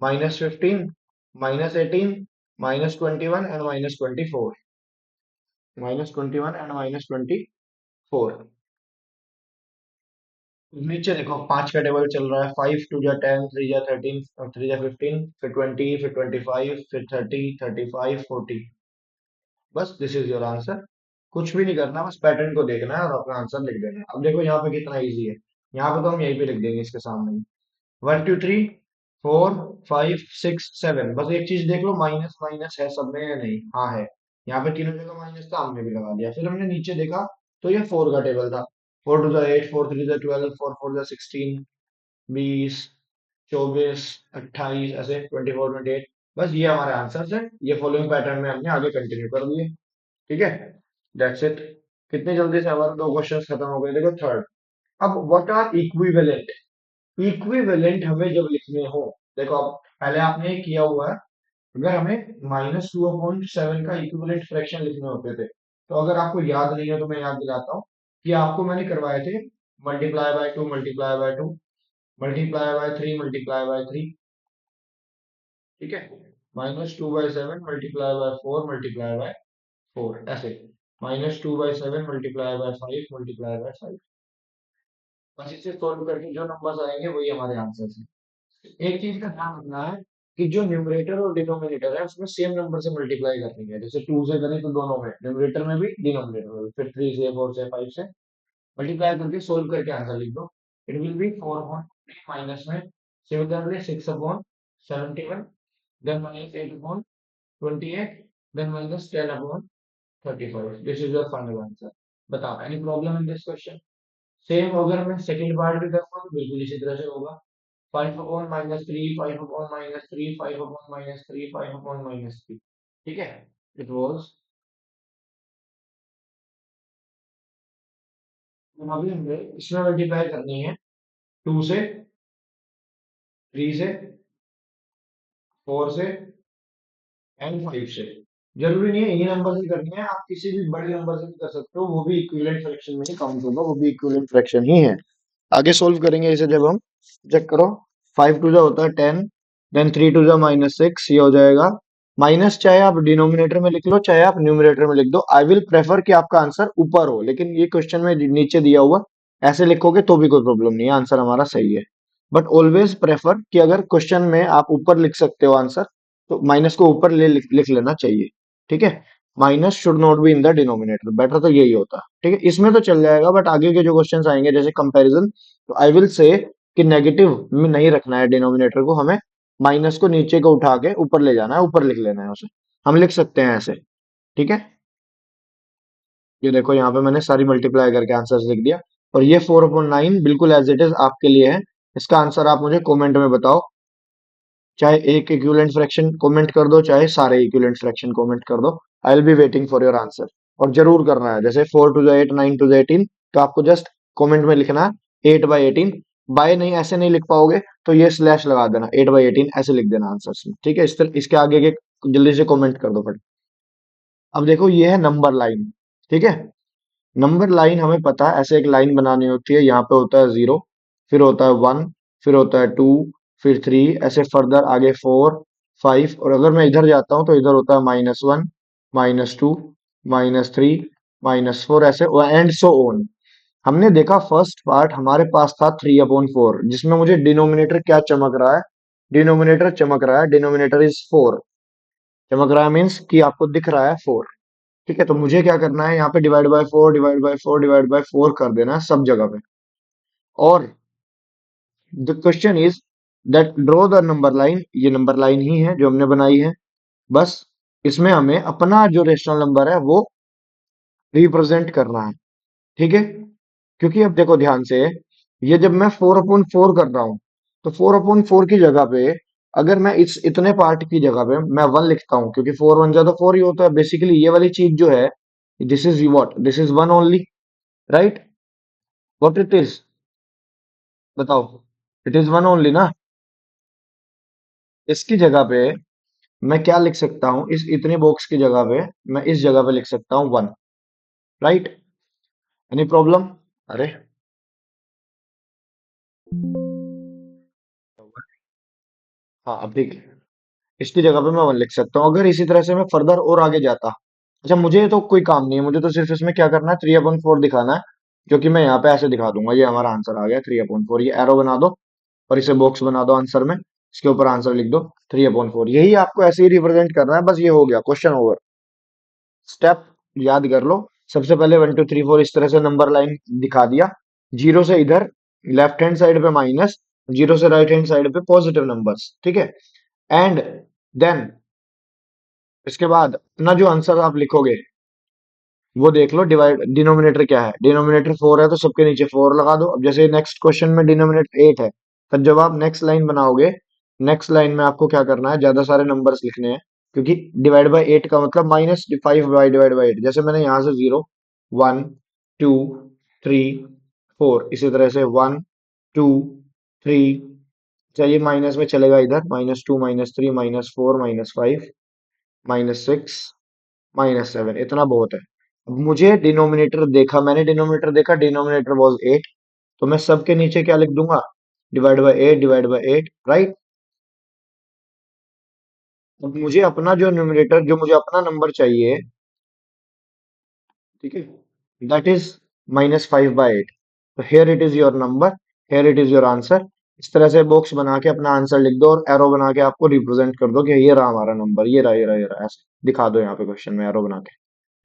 -15, -18, -21 एंड -24, -21 एंड -24। नीचे देखो 5 का टेबल चल रहा है, 5 2 जा 10, 3 जा 13, 3 जा 15, फिर 20, फिर 25, फिर 30, 35, 40। बस दिस इज योर आंसर। कुछ भी नहीं करना, बस पैटर्न को देखना है और अपना आंसर लिख देना है। अब देखो यहाँ पे कितना इजी है, यहाँ पे तो हम यहीं पे लिख देंगे इसके सामने ही। 1 2 3 4 5 6 7, बस एक चीज देख लो, माइनस माइनस है सब में या नहीं, हाँ है। यहाँ पे तीनों जगह माइनस था, हमने भी लगा दिया। फिर हमने नीचे देखा तो ये 4 का टेबल था। 4 2 8, 4 3 12, 4 4 16, 20, 24, 28, ऐसे 24 28। बस ये हमारे आंसर्स है, ये फॉलोइंग पैटर्न में हमने आगे कंटिन्यू कर दिए। ठीक है, दैट्स इट। कितनी जल्दी से हमारे 2 क्वेश्चंस खत्म हो गए। देखो थर्ड, अब व्हाट आर इक्विवेलेंट। इक्विवेलेंट हमें जब लिखने हो, देखो अब पहले आपने ये किया हुआ है। अगर हमें -2/7 का इक्विवेलेंट फ्रैक्शन लिखने होते थे, तो अगर आपको याद नहीं है तो मैं याद दिलाता हूँ कि आपको मैंने करवाए थे ×2, ×2, ×3, ×3। ठीक है, -2/7 ×4 ऐसे, -2/7 ×5 बस इसे सोल्व करके जो नंबर्स आएंगे वही हमारे आंसर है। एक चीज का ध्यान रखना है कि जो न्यूमरेटर और डिनोमिनेटर है उसमें सेम नंबर से मल्टीप्लाई करनी है। जैसे 2 से करें तो दोनों में, न्यूमरेटर में भी डिनोमिनेटर में भी, फिर 3 से 4 से 5 से मल्टीप्लाई करके सोल्व करके आंसर लिख दो। इट विल बी 4/3 माइनस में, similarly 6/71, then -8/28, then -10/35। This is your final answer. बताओ any problem in this question. Same अगर मैं सेकंड पार्ट भी करूंगा तो बिल्कुल इसी तरह से होगा। 5/-3, 5/-3, 5/-3, 5/-3। ठीक है, इट वाज। अभी हमें इसमें मल्टीप्लाई करनी है 2 से, 3 से, 4 से एंड 5 से। जरूरी नहीं है इन्हीं नंबर से करनी है, आप किसी भी बड़े नंबर से भी कर सकते हो, वो भी इक्विवेलेंट फ्रैक्शन में ही काउंट होगा, वो भी इक्विवेलेंट फ्रैक्शन ही है। आगे सोल्व करेंगे इसे जब हम, चेक करो। 5 टू जा होता है 10, देन 3 टू जा -6, ये हो जाएगा। माइनस चाहे आप डिनोमिनेटर में लिख लो चाहे आप न्यूमरेटर में लिख दो, आई विल प्रेफर कि आपका आंसर ऊपर हो, लेकिन ये क्वेश्चन में नीचे दिया हुआ, ऐसे लिखोगे तो भी कोई प्रॉब्लम नहीं है, आंसर हमारा सही है। बट ऑलवेज प्रेफर कि अगर क्वेश्चन में आप ऊपर लिख सकते हो आंसर, तो माइनस को ऊपर लिख लेना चाहिए। ठीक है, minus should not be in the denominator, better तो यही होता है। ठीक है, इसमें तो चल जाएगा, बट आगे के जो क्वेश्चंस आएंगे जैसे कंपैरिजन, तो आई विल से कि नेगेटिव में नहीं रखना है डिनोमिनेटर को, हमें माइनस को नीचे को उठा के ऊपर ले जाना है, ऊपर लिख लेना है उसे। हम लिख सकते हैं ऐसे। ठीक है, ये देखो यहाँ पे मैंने सारी मल्टीप्लाई करके आंसर्स लिख दिया। और ये 4/9 बिल्कुल एज इट इज आपके लिए है। इसका आंसर आप मुझे कमेंट में बताओ, चाहे एक इक्विवेलेंट फ्रैक्शन कमेंट कर दो चाहे सारे इक्विवेलेंट फ्रैक्शन कमेंट कर दो। I will be waiting for your answer. और जरूर करना है, जैसे 4 टू द 8, 9 टू द 18, तो आपको जस्ट कमेंट में लिखना है 8/18। बाय नहीं, ऐसे नहीं लिख पाओगे तो ये स्लैश लगा देना, 8/18 ऐसे लिख देना आंसर में, ठीक है। इस तरह इसके आगे के जल्दी से कमेंट कर दो फट। अब देखो ये है नंबर लाइन, ठीक है। नंबर लाइन हमें पता है ऐसे एक लाइन बनानी होती है, यहाँ पे होता है 0, फिर होता है 1, फिर होता है 2, फिर 3, ऐसे फर्दर आगे 4, 5, और अगर मैं इधर जाता हूँ तो इधर होता है -1, -2, -3, -4, ऐसे एंड सो ऑन। हमने देखा फर्स्ट पार्ट हमारे पास था 3/4, जिसमें मुझे डिनोमिनेटर क्या चमक रहा है, डिनोमिनेटर चमक रहा है, डिनोमिनेटर इज 4, चमक रहा है मीन्स कि आपको दिख रहा है 4, ठीक है। तो मुझे क्या करना है, यहाँ पे divide by 4, divide by 4, divide by 4 कर देना है सब जगह पे। और the question is that draw the number line, ये नंबर लाइन ही है जो हमने बनाई है। बस इसमें हमें अपना जो रेशनल नंबर है वो रिप्रेजेंट करना है, ठीक है। क्योंकि अब देखो ध्यान से, ये जब मैं 4/4 कर रहा हूं, तो 4/4 की जगह पे अगर मैं इस इतने पार्ट की जगह पे मैं 1 लिखता हूं, क्योंकि 4 1 जा तो 4 ही होता है। बेसिकली ये वाली चीज जो है, this is what, this is 1 only, right. What it is, बताओ। इट इज 1 ओनली ना। इसकी जगह पे मैं क्या लिख सकता हूँ, इस इतने बॉक्स की जगह पे मैं इस जगह पे लिख सकता हूँ 1, राइट। Any problem? अरे हाँ, अब ठीक है। इसकी जगह पे मैं 1 लिख सकता हूँ। अगर इसी तरह से मैं फर्दर और आगे जाता, अच्छा मुझे तो कोई काम नहीं है, मुझे तो सिर्फ इसमें क्या करना है, 3/4 दिखाना है, जो कि मैं यहाँ पे ऐसे दिखा दूंगा। ये हमारा आंसर आ गया 3/4, ये एरो बना दो और इसे बॉक्स बना दो आंसर में, इसके ऊपर आंसर लिख दो 3/4। यही आपको ऐसे ही रिप्रेजेंट करना है, बस ये हो गया, क्वेश्चन ओवर। स्टेप याद कर लो। सबसे पहले 1 2 3 4 इस तरह से नंबर लाइन दिखा दिया, जीरो से इधर लेफ्ट हैंड साइड पे माइनस, जीरो से राइट हैंड साइड पे पॉजिटिव नंबर्स, ठीक है। एंड देन इसके बाद अपना जो आंसर आप लिखोगे वो देख लो, डिवाइड डिनोमिनेटर क्या है, डिनोमिनेटर 4 है तो सबके नीचे 4 लगा दो। अब जैसे नेक्स्ट क्वेश्चन में डिनोमिनेटर 8 है, तब जब आप नेक्स्ट लाइन बनाओगे, नेक्स्ट लाइन में आपको क्या करना है, ज्यादा सारे नंबर्स लिखने हैं, क्योंकि डिवाइड बाय 8 का मतलब -5 बाई डिवाइड बाय 8। जैसे मैंने यहाँ से 0 1 2 3 4, इसी तरह से 1 2 3, चाहिए माइनस में चलेगा इधर, -2 -3 -4 -5 -6 -7, इतना बहुत है। अब मुझे डिनोमिनेटर देखा, मैंने डिनोमिनेटर देखा, डिनोमिनेटर वॉज 8, तो मैं सबके नीचे क्या लिख दूंगा, divide by 8, divide by 8, right. अब मुझे अपना जो न्यूमरेटर, जो मुझे अपना नंबर चाहिए, ठीक है, दैट इज -5/8। तो here it is your number, here it is your answer. इस तरह से बॉक्स बना के अपना आंसर लिख दो और एरो बना के आपको रिप्रेजेंट कर दो कि ये रहा हमारा नंबर, ये रहा, ये रहा, ये रहा, ऐसे दिखा दो यहाँ पे क्वेश्चन में एरो बना के,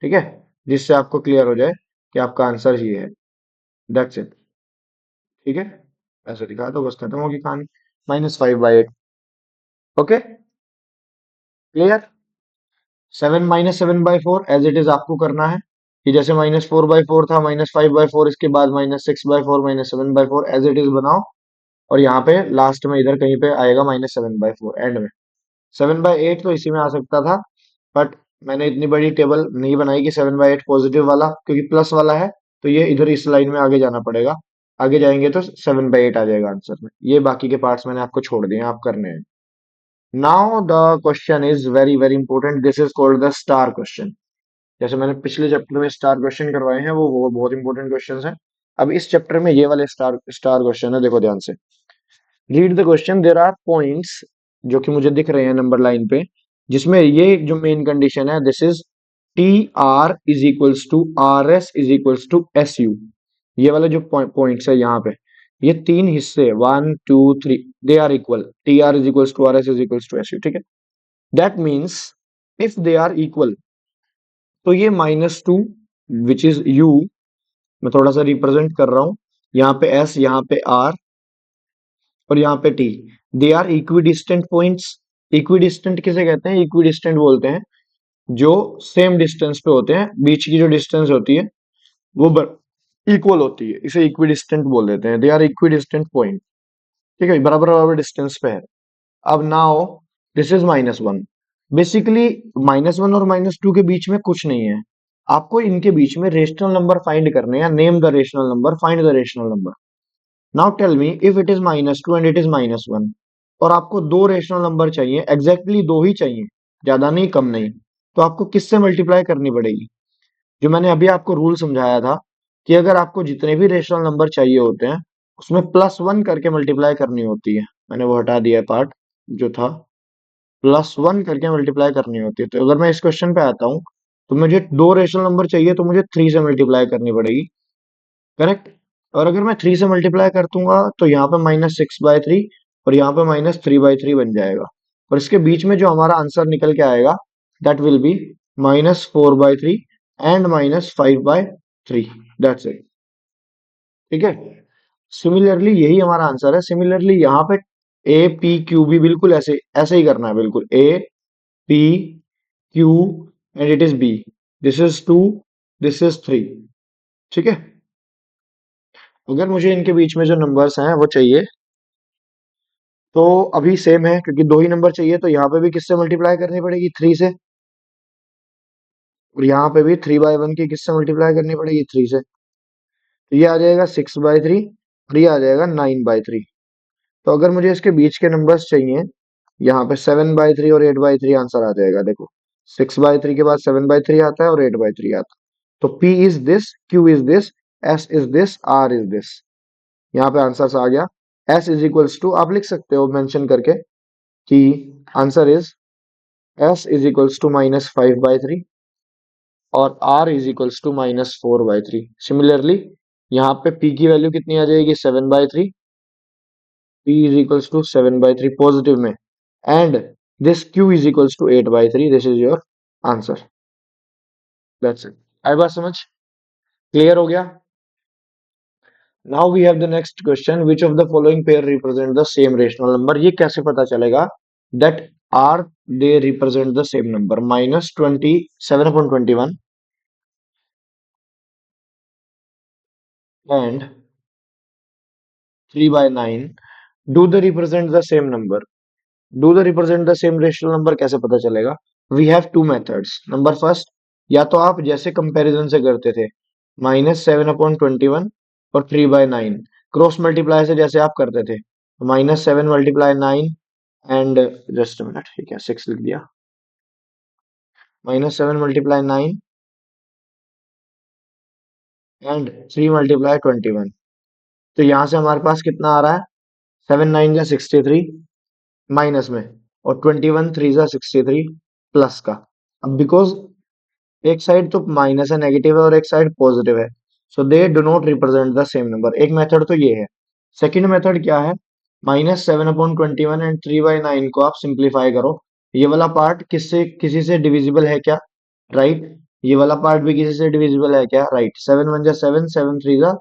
ठीक है, जिससे आपको क्लियर हो जाए कि आपका आंसर ये है। दैट्स इट, ठीक है। ऐसे दिखा दो, बस खत्म होगी कहानी। -5/8, okay, clear. 7 - 7/4 as it is आपको करना है, कि जैसे -4/4 था, -5/4, इसके बाद -6/4, -7/4, एज इट इज बनाओ। और यहाँ पे लास्ट में इधर कहीं पे आएगा -7/4 एंड में। 7/8 तो इसी में आ सकता था, बट मैंने इतनी बड़ी टेबल नहीं बनाई कि 7/8 पॉजिटिव वाला, क्योंकि प्लस वाला है, तो ये इधर इस लाइन में आगे जाना पड़ेगा। आगे जाएंगे तो 7/8 आ जाएगा आंसर में। ये बाकी के पार्ट्स मैंने आपको छोड़ दिए हैं, आप करने हैं। Now the question is very very important, this is called the star question. जैसे मैंने पिछले चैप्टर में स्टार क्वेश्चन करवाए हैं, वो बहुत इंपॉर्टेंट क्वेश्चंस हैं। अब इस चैप्टर में ये वाले स्टार स्टार क्वेश्चन है, देखो ध्यान से। Read the question, there are points, जो कि मुझे दिख रहे हैं नंबर लाइन पे, जिसमें ये जो मेन कंडीशन है, this is TR = RS = SU। ये वाले जो पॉइंट्स है यहाँ पे, ये तीन हिस्से 1 2 3, they are equal, TR = RS = SU, ठीक है। That means if they are equal, तो ये -2 विच इज U, मैं थोड़ा सा रिप्रेजेंट कर रहा हूं, यहाँ पे S, यहाँ पे R और यहाँ पे T, they are equidistant points. Equidistant किसे कहते हैं, इक्विडिस्टेंट बोलते हैं जो सेम डिस्टेंस पे होते हैं, बीच की जो डिस्टेंस होती है वो इक्वल होती है, इसे इक्विडिस्टेंट बोल देते हैं। दे आर इक्विडिस्टेंट पॉइंट, ठीक है, बराबर बराबर डिस्टेंस पे है। अब नाउ दिस इज -1, बेसिकली -1 और -2 के बीच में कुछ नहीं है। आपको इनके बीच में रेशनल नंबर फाइंड करने हैं, name the rational number, find the rational number. Now tell me if it is -2 and it is -1, और आपको दो रेशनल नंबर चाहिए, एग्जैक्टली दो ही चाहिए, ज्यादा नहीं कम नहीं, तो आपको किससे मल्टीप्लाई करनी पड़ेगी? जो मैंने अभी आपको रूल समझाया था कि अगर आपको जितने भी रेशनल नंबर चाहिए होते हैं उसमें +1 करके मल्टीप्लाई करनी होती है। मैंने वो हटा दिया पार्ट जो था, +1 करके मल्टीप्लाई करनी होती है। तो अगर मैं इस क्वेश्चन पे आता हूँ तो मुझे दो रेशनल नंबर चाहिए तो मुझे 3 से मल्टीप्लाई करनी पड़ेगी, करेक्ट। और अगर मैं 3 से मल्टीप्लाई कर दूंगा तो यहाँ पे -6/3 और यहाँ पे -3/3 बन जाएगा, और इसके बीच में जो हमारा आंसर निकल के आएगा that will be -4/3 and -5/3, that's it. ठीक है, सिमिलरली यही हमारा आंसर है। सिमिलरली यहाँ पे A P Q भी बिल्कुल ऐसे ऐसे ही करना है, बिल्कुल A P Q and it is B, this is 2, this is 3। ठीक है, अगर मुझे इनके बीच में जो नंबर्स हैं वो चाहिए तो अभी सेम है, क्योंकि दो ही नंबर चाहिए तो यहाँ पे भी किससे मल्टीप्लाई करनी पड़ेगी, 3 से, और यहाँ पे भी 3/1 की किससे मल्टीप्लाई करनी पड़ेगी, 3 से। तो ये आ जाएगा 6/3 और ये आ जाएगा 9/3। तो अगर मुझे इसके बीच के नंबर्स चाहिए, यहाँ पे 7/3 और 8/3 आंसर आ जाएगा। देखो 6/3 के बाद 7/3 आता है और 8/3 आता है। तो P is this, Q is this, S is this, R is this. यहाँ पे आंसर आ गया। S इज इक्वल्स टू, आप लिख सकते हो मेंशन करके कि answer is S is equals to -5/3 और R is equals to -4/3। Similarly यहाँ पे P की वैल्यू कितनी आ जाएगी, 7/3। P is equals to 7/3 positive में, and this Q is equals to 8/3। This is your answer, that's it. आई बात समझ, क्लियर हो गया? Now we have the next question, which of the following pair represent the same rational number. ये कैसे पता चलेगा that are they represent the same number? -27/21 and 3/9 do they represent the same number. Do they represent the same rational number कैसे पता चलेगा? We have two methods. Number first, या तो आप जैसे कंपैरिजन से करते थे, -7/21 और 3/9, क्रॉस मल्टीप्लाई से जैसे आप करते थे, -7 × 9 एंड, जस्ट मिनट, ठीक है 6 लिख दिया, -7 × 9 एंड 3 × 21। तो यहां से हमारे पास कितना आ रहा है, 7 × 9 = 63 माइनस में, और 21 × 3 = 63 प्लस का। अब बिकॉज एक साइड तो माइनस है, नेगेटिव है, और एक साइड पॉजिटिव है, so they do not represent the same number. एक मेथड तो ये है। सेकंड मेथड क्या है, -7/21 एंड 3/9 को आप सिंप्लीफाई करो। ये वाला पार्ट किससे किसी से डिविजिबल है क्या, राइट ये वाला पार्ट भी किसी से डिविजिबल है क्या, राइट 7 × 1 = 7, 7 × 3 =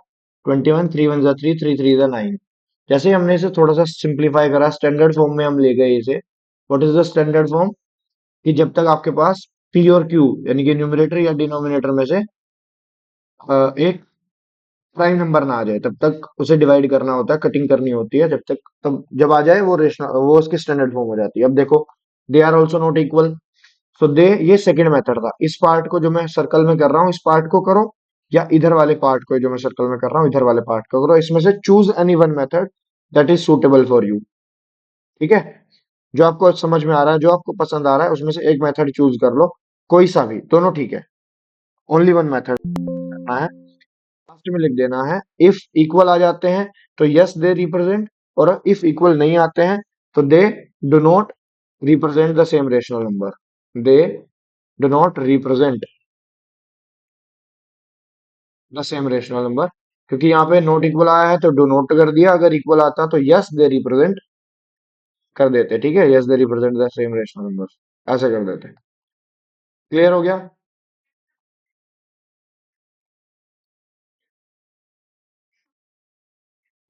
21, 3 × 1 = 3, 3 × 3 = 9। जैसे हमने इसे थोड़ा सा सिंप्लीफाई करा, स्टैंडर्ड फॉर्म में हम ले गए इसे। What is the standard form? कि जब तक आपके पास P और Q यानी कि न्यूमरेटर या डिनोमिनेटर में से एक प्राइम नंबर ना आ जाए तब तक उसे डिवाइड करना होता है, कटिंग करनी होती है, जब तक, तब जब आ जाए वो रेशनल, वो उसकी स्टैंडर्ड फॉर्म हो जाती है। अब देखो, they are also not equal, so they, ये सेकंड मेथड था। इस पार्ट को जो मैं सर्कल में कर रहा हूँ इस पार्ट को करो, या इधर वाले पार्ट को जो मैं सर्कल में कर रहा हूँ इधर वाले पार्ट को करो, इसमें से choose any one method that is suitable for you. ठीक है, जो आपको समझ में आ रहा है, जो आपको पसंद आ रहा है, उसमें से एक मेथड चूज कर लो, कोई सा भी, दोनों ठीक है। ओनली वन मेथड करना है, लास्ट में लिख देना है। इफ इक्वल आ जाते हैं तो यस दे रिप्रेजेंट, और इफ इक्वल नहीं आते हैं तो दे do not represent the same rational number. They do not represent the same rational number, क्योंकि यहाँ पे नॉट इक्वल आया है तो डू नॉट कर दिया, अगर इक्वल आता तो यस दे रिप्रेजेंट कर देते। ठीक है, yes they represent the same rational number, ऐसे कर देते। क्लियर हो गया?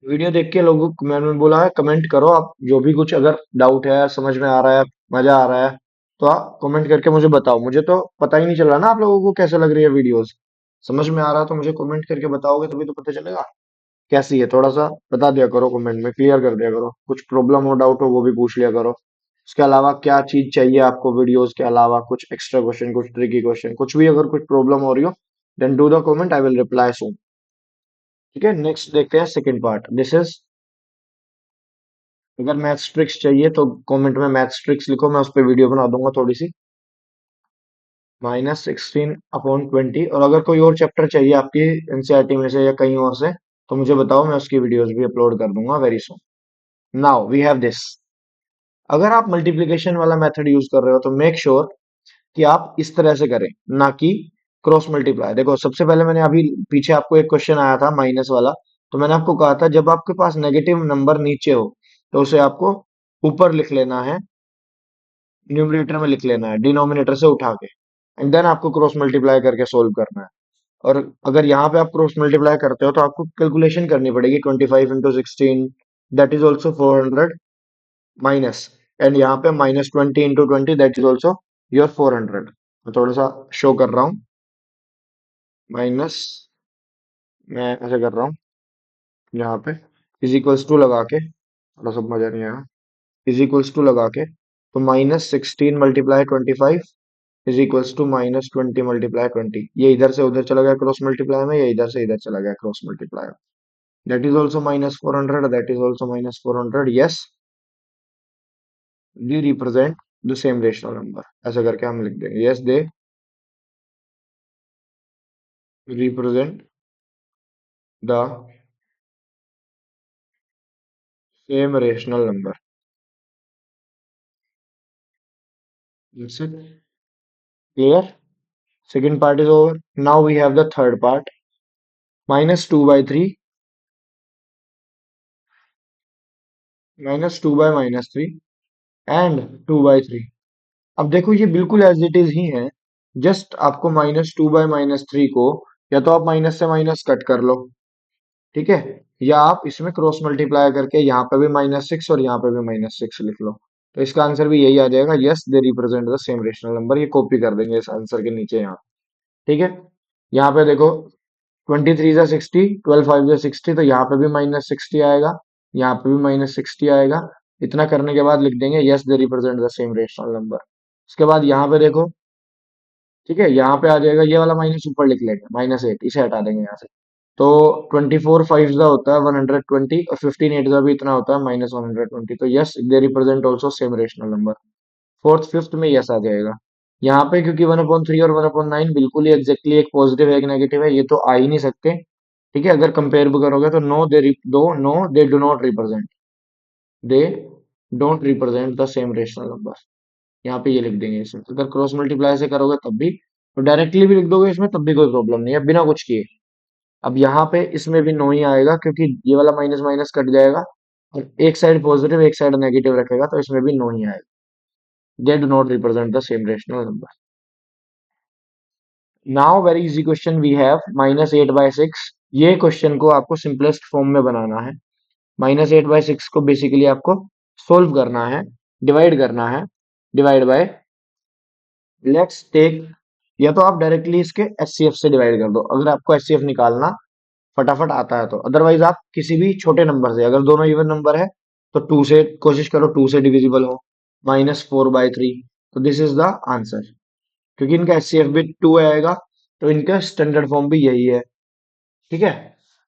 वीडियो देख के लोगों को मैंने बोला है कमेंट करो, आप जो भी कुछ अगर डाउट है, समझ में आ रहा है, मजा आ रहा है, तो आप कमेंट करके मुझे बताओ। मुझे तो पता ही नहीं चल रहा ना आप लोगों को कैसे लग रही है वीडियोस। समझ में आ रहा है तो मुझे कमेंट करके बताओगे तभी तो पता चलेगा कैसी है। थोड़ा सा बता दिया करो कमेंट में, क्लियर कर दिया करो, कुछ प्रॉब्लम हो डाउट हो वो भी पूछ लिया करो। उसके अलावा क्या चीज चाहिए आपको वीडियोस के अलावा, कुछ एक्स्ट्रा क्वेश्चन, कुछ ट्रिकी क्वेश्चन, कुछ भी अगर कुछ प्रॉब्लम हो रही हो, then do the comment, I will reply soon. ठीक है, नेक्स्ट देखते हैं सेकंड पार्ट। दिस इज, अगर मैथ्स ट्रिक्स चाहिए तो कमेंट में मैथ्स ट्रिक्स लिखो, मैं उस पर वीडियो बना दूंगा थोड़ी सी। -16/20, और अगर कोई और चैप्टर चाहिए आपकी एनसीईआरटी में से या कहीं और से, तो मुझे बताओ, मैं उसकी वीडियोस भी अपलोड कर दूंगा very soon. Now we have this. अगर आप मल्टीप्लिकेशन वाला मेथड यूज कर रहे हो तो मेक श्योर कि आप इस तरह से करें, ना कि क्रॉस मल्टीप्लाई। देखो, सबसे पहले मैंने अभी पीछे आपको एक क्वेश्चन आया था माइनस वाला, तो मैंने आपको कहा था जब आपके पास नेगेटिव नंबर नीचे हो तो उसे आपको ऊपर लिख लेना है, न्यूमरेटर में लिख लेना है डिनोमिनेटर से उठा के, एंड देन आपको क्रॉस मल्टीप्लाई करके सोल्व करना है। और अगर यहाँ पे आप क्रॉस मल्टीप्लाई करते हो तो आपको कैलकुलेशन करनी पड़ेगी, 25 × 16, that is also 400 minus, and यहाँ पे -20 × 20, दैट इज ऑल्सो योर 400। मैं थोड़ा सा शो कर रहा हूँ, माइनस, मैं ऐसे कर रहा हूँ यहाँ पे, इज इक्वल्स टू लगा के, थोड़ा सा मजा नहीं आया, इज इक्वल्स टू लगा के, तो -16 × 25 इज इक्वल्स टू -20 × 20। ये इधर से उधर चला गया क्रॉस मल्टीप्लाई में, ये इधर से इधर चला गया क्रॉस मल्टीप्लाई में, that is also -400, that is also -400। Yes, they represent the same rational number, ऐसा करके हम लिख देंगे, yes they represent the same rational number. That's it. Clear? Second part is over. Now we have the third part. -2/3, -2/-3 and 2/3। अब देखो ये बिल्कुल as it is he है, जस्ट आपको -2/-3 को या तो आप माइनस से माइनस कट कर लो, ठीक है, या आप इसमें क्रॉस मल्टीप्लाई करके यहाँ पे भी -6 और यहाँ पे भी -6 लिख लो, तो इसका आंसर भी यही आ जाएगा, yes they represent the same rational number. ये कॉपी कर देंगे इस आंसर के नीचे यहाँ, ठीक है। यहाँ पे देखो, 23 × 60, 12 5 × 60, तो यहाँ पे भी -60 आएगा, यहाँ पे भी -60 आएगा। इतना करने के बाद लिख देंगे yes they represent the same rational number. उसके बाद यहाँ पे देखो, ठीक है, यहाँ पे आ जाएगा ये वाला माइनस, ऊपर लिख लेंगे -8, इसे हटा देंगे यहाँ से। तो 24 5 होता है 120, और 15 8 भी इतना होता है -120, तो yes they represent also same rational number. Fourth fifth में यस आ जाएगा। यहाँ पे क्योंकि 1/3 और 1/9 बिल्कुल ही एग्जैक्टली एक पॉजिटिव है एक नेगेटिव है, ये तो आ ही नहीं सकते, ठीक है। अगर कंपेयर भी करोगे तो no they do not represent, they don't represent the same rational number. यहाँ पे ये लिख देंगे इसमें, अगर क्रॉस मल्टीप्लाई से करोगे तब भी, तो डायरेक्टली भी लिख दोगे इसमें तब भी कोई प्रॉब्लम नहीं है, बिना कुछ किए। अब यहाँ पे इसमें भी नो ही आएगा, क्योंकि ये वाला माइनस माइनस कट जाएगा, और एक साइड पॉजिटिव एक साइड नेगेटिव रखेगा, तो इसमें भी नो ही आएगा, they do not represent the same rational number. Now very easy question we have -8/6। ये क्वेश्चन को आपको सिंपलेस्ट फॉर्म में बनाना है। -8/6 को बेसिकली आपको सोल्व करना है, डिवाइड करना है, डिवाइड बाय, लेट्स टेक, या तो आप डायरेक्टली इसके एचसीएफ से डिवाइड कर दो अगर आपको एचसीएफ निकालना फटाफट आता है तो, अदरवाइज आप किसी भी छोटे नंबर से, अगर दोनों इवन नंबर है तो 2 से कोशिश करो, 2 से डिविजिबल हो, -4/3, तो दिस इज द आंसर। क्योंकि इनका एचसीएफ भी 2 आएगा, तो इनका स्टैंडर्ड फॉर्म भी यही है, ठीक है।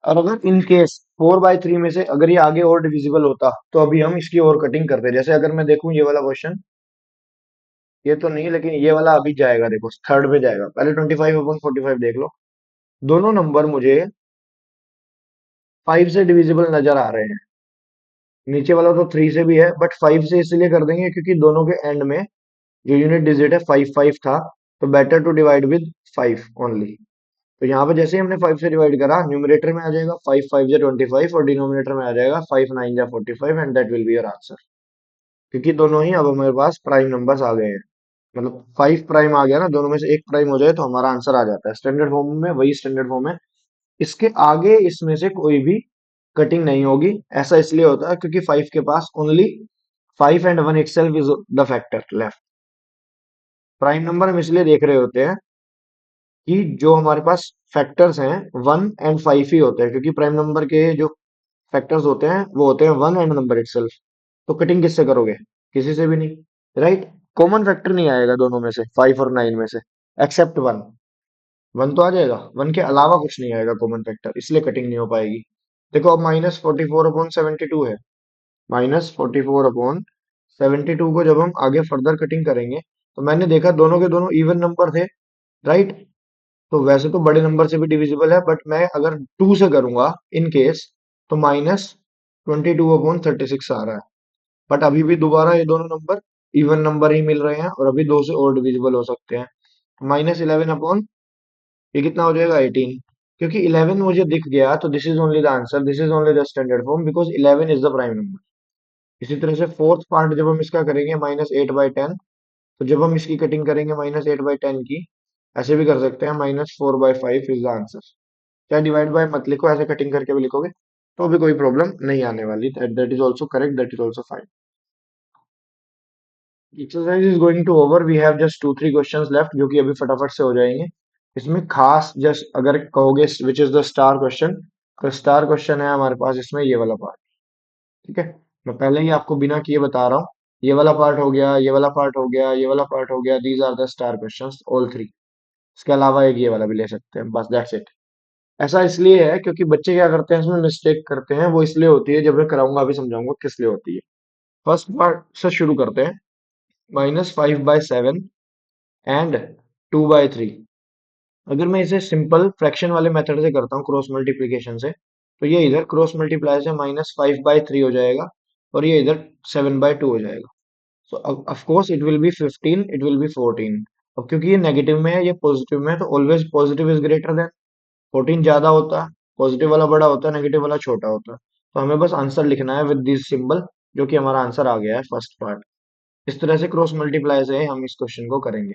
और अगर इन केस 4/3 में से अगर ये आगे और डिविजिबल होता तो अभी हम इसकी और कटिंग करते, जैसे अगर मैं देखूं ये वाला क्वेश्चन, ये तो नहीं, लेकिन ये वाला अभी जाएगा, देखो थर्ड पे जाएगा। पहले 25/45 देख लो, दोनों नंबर मुझे 5 से डिविजिबल नजर आ रहे हैं, नीचे वाला तो 3 से भी है, बट 5 से इसलिए कर देंगे क्योंकि दोनों के एंड में जो यूनिट डिजिट है 5 5 था, तो better to divide with 5 only. तो यहाँ पे जैसे ही हमने 5 से डिवाइड करा, न्यूमरेटर में आ जाएगा 5 5 जा 25, और डिनोमिनेटर में आ जाएगा 5 9 जा 45, and that will be your answer. क्योंकि दोनों ही अब हमारे पास प्राइम नंबर्स आ गए हैं, मतलब 5 प्राइम आ गया ना, दोनों में से एक प्राइम हो जाए तो हमारा आंसर आ जाता है। स्टैंडर्ड फॉर्म में वही स्टैंडर्ड फॉर्म है, इसके आगे इसमें से कोई भी कटिंग नहीं होगी। ऐसा इसलिए होता है क्योंकि 5 के पास only 5 and 1 itself is the factor left. Prime number हम इसलिए देख रहे होते हैं कि जो हमारे पास फैक्टर्स हैं 1 एंड 5 ही होते हैं, क्योंकि प्राइम नंबर के जो फैक्टर्स होते हैं वो होते हैं 1 एंड नंबर इटसेल्फ। तो कटिंग किससे करोगे? किसी से भी नहीं। राइट। कॉमन फैक्टर नहीं आएगा दोनों में से, 5 और 9 में से, एक्सेप्ट वन। वन तो आ जाएगा, वन के अलावा कुछ नहीं आएगा कॉमन फैक्टर, इसलिए कटिंग नहीं हो पाएगी। देखो अब -44/72 है। -44/72 को जब हम आगे फर्दर कटिंग करेंगे, तो मैंने देखा दोनों के दोनों इवन नंबर थे, राइट। तो वैसे तो बड़े नंबर से भी डिविजिबल है, बट मैं अगर 2 से करूंगा इन केस, तो -22/36 आ रहा है। बट अभी भी दोबारा ये दोनों नंबर इवन नंबर ही मिल रहे हैं, और अभी दो से और डिविजिबल हो सकते हैं। -11 अपॉन, ये कितना हो जाएगा, 18। क्योंकि 11 मुझे दिख गया, तो this is only the answer, this is only the standard form, because 11 is the prime number. इसी तरह से फोर्थ पार्ट जब हम इसका करेंगे -8/10, तो जब हम इसकी कटिंग करेंगे -8/10 की, ऐसे भी कर सकते हैं, -4/5 इज द आंसर। चाहे डिवाइड बाय मत लिखो, ऐसे कटिंग करके भी लिखोगे तो भी कोई प्रॉब्लम नहीं आने वाली। That is also correct, that is also fine. Exercise is going to over, we have just 2-3 questions left, जो कि अभी फटाफट से हो जाएंगे। इसमें खास जस्ट अगर कहोगे which is the star question, तो स्टार क्वेश्चन है हमारे पास इसमें ये वाला पार्ट। ठीक है, मैं पहले ही आपको बिना किए बता रहा हूँ, ये वाला पार्ट हो गया, ये वाला पार्ट हो गया, ये वाला पार्ट हो गया, these are the star questions all three. इसके अलावा एक ये वाला भी ले सकते हैं, बस दैट्स इट। ऐसा इसलिए है क्योंकि बच्चे क्या करते हैं, इसमें मिस्टेक करते हैं, वो इसलिए होती है, जब मैं कराऊंगा अभी समझाऊंगा किस लिए होती है। फर्स्ट पार्ट से शुरू करते हैं। -5/7 एंड 2/3। अगर मैं इसे सिंपल फ्रैक्शन वाले मेथड से करता हूँ, क्रॉस मल्टीप्लीकेशन से, तो ये इधर क्रॉस मल्टीप्लाई से -5/3 हो जाएगा, और ये इधर 7/2 हो जाएगा। सो of course it will B 15, it will B 14। अब क्योंकि ये नेगेटिव में है, ये पॉजिटिव में है, तो always positive is greater than 14, ज्यादा होता है, पॉजिटिव वाला बड़ा होता है, नेगेटिव वाला छोटा होता है। तो हमें बस आंसर लिखना है विद दिस सिंबल, जो कि हमारा आंसर आ गया है फर्स्ट पार्ट। इस तरह से क्रॉस मल्टीप्लाई से हम इस क्वेश्चन को करेंगे।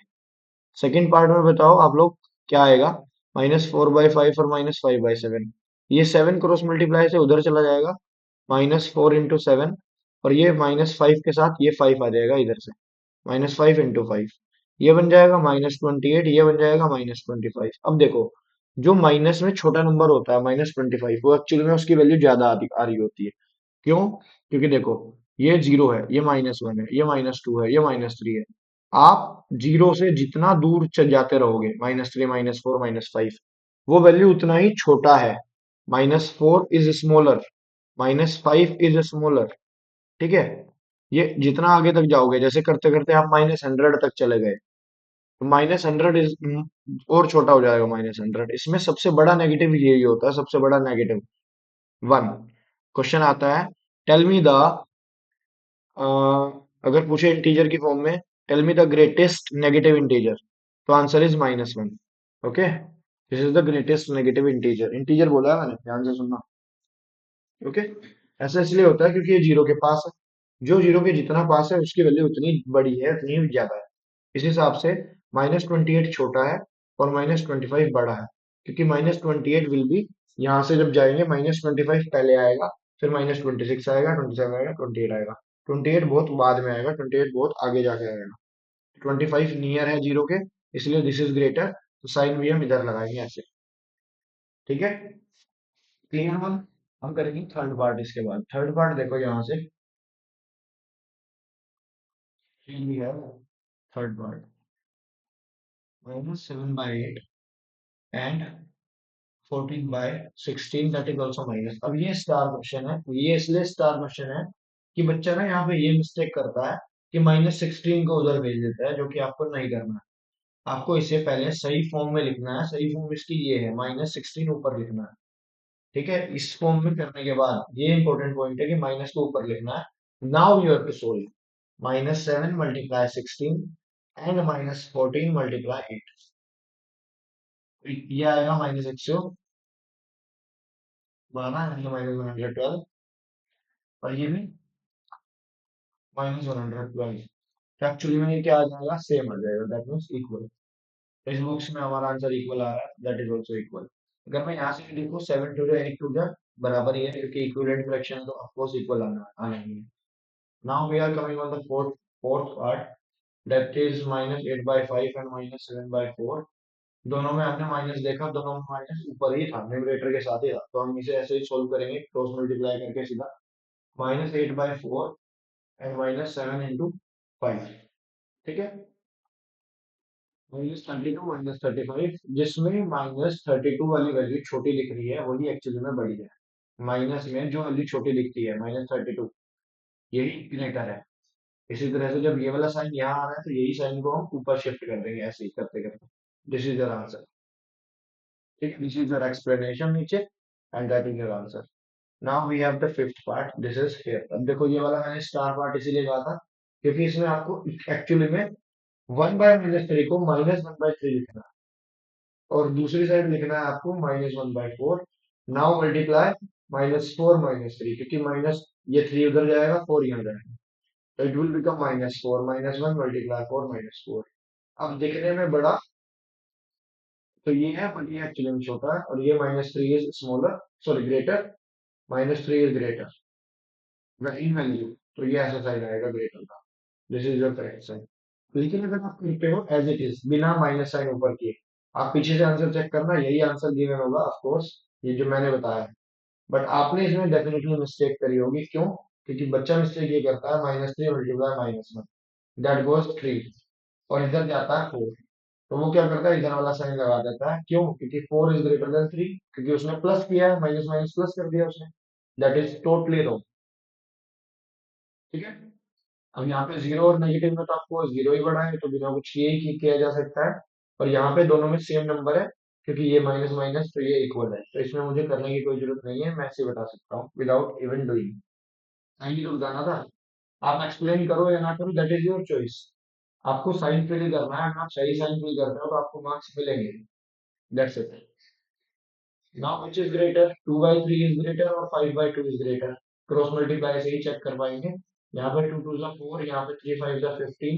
सेकंड पार्ट में बताओ आप लोग क्या आएगा। -4/5 और -5/7, ये 7 क्रॉस मल्टीप्लाई से उधर चला जाएगा, -4 × 7, और ये -5 के साथ ये 5 आ जाएगा इधर से, -5 × 5, ये बन जाएगा -28, ये बन जाएगा -25। अब देखो, जो माइनस में छोटा नंबर होता है -25, वो एक्चुअली में उसकी वैल्यू ज्यादा आ रही होती है। क्यों? क्योंकि देखो, ये 0 है, ये -1 है, ये -2 है, ये -3 है। आप जीरो से जितना दूर चल जाते रहोगे, -3, -4, -5, वो वैल्यू उतना ही छोटा है। -4 इज स्मॉलर, -5 इज स्मॉलर। ठीक है, ये जितना आगे तक जाओगे, जैसे करते करते आप -100 तक चले गए, तो -100 इज और छोटा हो जाएगा, -100। इसमें सबसे बड़ा नेगेटिव यही होता है, सबसे बड़ा नेगेटिव 1। क्वेश्चन आता है, टेल मी द, अगर पूछे इंटीजर की फॉर्म में, tell me the greatest negative integer, तो answer is -1। Okay, this is the greatest negative integer. Integer बोला है मैंने, ध्यान से सुनना। ओके, ऐसा इसलिए होता है क्योंकि ये जीरो के पास है, जो जीरो के जितना पास है उसकी वैल्यू उतनी बड़ी है, उतनी ज्यादा है। इस हिसाब से -28 छोटा है और -25 बड़ा है, क्योंकि -28 विल बी, यहाँ से जब जाएंगे -25 पहले आएगा, फिर -26 आएगा, 27 आएगा, 28 आएगा। 28 बहुत बाद में आएगा, 28 बहुत आगे जाके आएगा। 25 नियर है जीरो के, इसलिए दिस इज ग्रेटर, तो साइन भी हम इधर लगाएंगे ऐसे। ठीक है, क्लियर वन। हम करेंगे थर्ड पार्ट इसके बाद। थर्ड पार्ट देखो यहाँ से, we have third part, -7/8 and 14/16, that is also minus। अब ये स्टार क्वेश्चन है, ये इसलिए स्टार क्वेश्चन है कि बच्चा ना यहाँ पे ये मिस्टेक करता है कि -16 को उधर भेज देता है, जो कि आपको नहीं करना है। आपको इसे पहले सही फॉर्म में लिखना है, सही फॉर्म इसकी ये है, -16 ऊपर लिखना है। ठीक है, इस फॉर्म में करने के बाद ये इंपॉर्टेंट पॉइंट है कि माइनस को ऊपर लिखना है। Now you have to solve, -7 × 16 and -14 × 8। ये आएगा -112, यानी -112, और ये भी -112। एक्चुअली में ये क्या आ जाएगा, सेम आ जाएगा, दैट मीन्स इक्वल। इस बॉक्स में हमारा आंसर इक्वल आ रहा है, दैट इज ऑल्सो इक्वल। अगर मैं यहाँ से भी देखूँ, 7 to 8 बराबर ही है, क्योंकि इक्विवेलेंट फ्रैक्शन है, तो ऑफकोर्स इक्वल आना आना ही है। Now we are coming on the fourth part, that is -8/5 and -7/4। दोनों में हमने माइनस देखा, दोनों में माइनस ऊपर ही था, न्यूमरेटर के साथ ही था, तो हम इसे ऐसे ही सोल्व करेंगे, क्रॉस मल्टीप्लाई करके सीधा। -8/4 एंड -7 × 5। ठीक है, -32 -35, जिसमें -32 वाली वैल्यू छोटी दिख रही है वही एक्चुअली में बड़ी है। माइनस में जो वैल्यू छोटी दिखती है -32, यही ग्रेटर है। इसी तरह से जब ये वाला साइन यहाँ आ रहा है तो यही साइन को हम ऊपर शिफ्ट कर देंगे, ऐसे ही करते करते। This is your answer. ठीक है, दिस इज योर एक्सप्लेनेशन नीचे, and that is your answer. Now we have the fifth part, this is here. अब देखो ये वाला मैंने स्टार पार्ट इसीलिए कहा था क्योंकि इसमें आपको एक्चुअली में 1/-3 को -1/3 लिखना है, और दूसरी साइड लिखना है आपको -1/4। नाउ मल्टीप्लाई -4 -3, क्योंकि माइनस ये 3 उधर जाएगा, 4 यहाँ जाएगा, तो इट विल बिकम -4 -1 मल्टीप्लाई 4 -4। अब दिखने में बड़ा तो ये है, बट ये एक्चुअली में छोटा है, और ये -3 is smaller, sorry greater, -3 is greater in value, तो ये ऐसा साइन आएगा ग्रेटर का। This is your correct sign. लेकिन अगर आप करते हो एज इट इज बिना माइनस साइन ऊपर किए, आप पीछे से आंसर चेक करना, यही आंसर गिवन होगा ऑफ कोर्स, ये जो मैंने बताया। बट आपने इसमें डेफिनेटली मिस्टेक करी होगी, क्यों? क्योंकि बच्चा मिस्टेक ये करता है -3 मल्टीप्लाई -1, दैट गोज 3, और इधर जाता है 4, तो वो क्या करता है, इधर वाला साइन लगा देता है। क्यों? क्योंकि 4 इज ग्रेटर देन 3, क्योंकि उसने प्लस किया है, माइनस माइनस प्लस कर दिया उसने। That is totally wrong. ठीक है, अब यहाँ पे जीरो और नेगेटिव में तो आपको जीरो ही बड़ा है, तो बिना कुछ किए ही किया जा सकता है। और यहाँ पे दोनों में सेम नंबर है, क्योंकि ये माइनस माइनस तो ये इक्वल है, तो इसमें मुझे करने की कोई जरूरत नहीं है, मैं ऐसे ही बता सकता हूँ विदाउट इवन डूइंग। साइन तो बताना था, आप एक्सप्लेन करो या ना करो, दैट इज योर चॉइस। आपको साइन फिल करना है, अगर आप सही साइन फिल करते हो तो आपको मार्क्स मिलेंगे। That's it. Now which is greater, 2/3 is greater और 5/2 इज ग्रेटर? क्रॉस मल्टीप्लाई से ही चेक कर पाएंगे। यहाँ पे 2 2 4, यहाँ पे 3 5 15,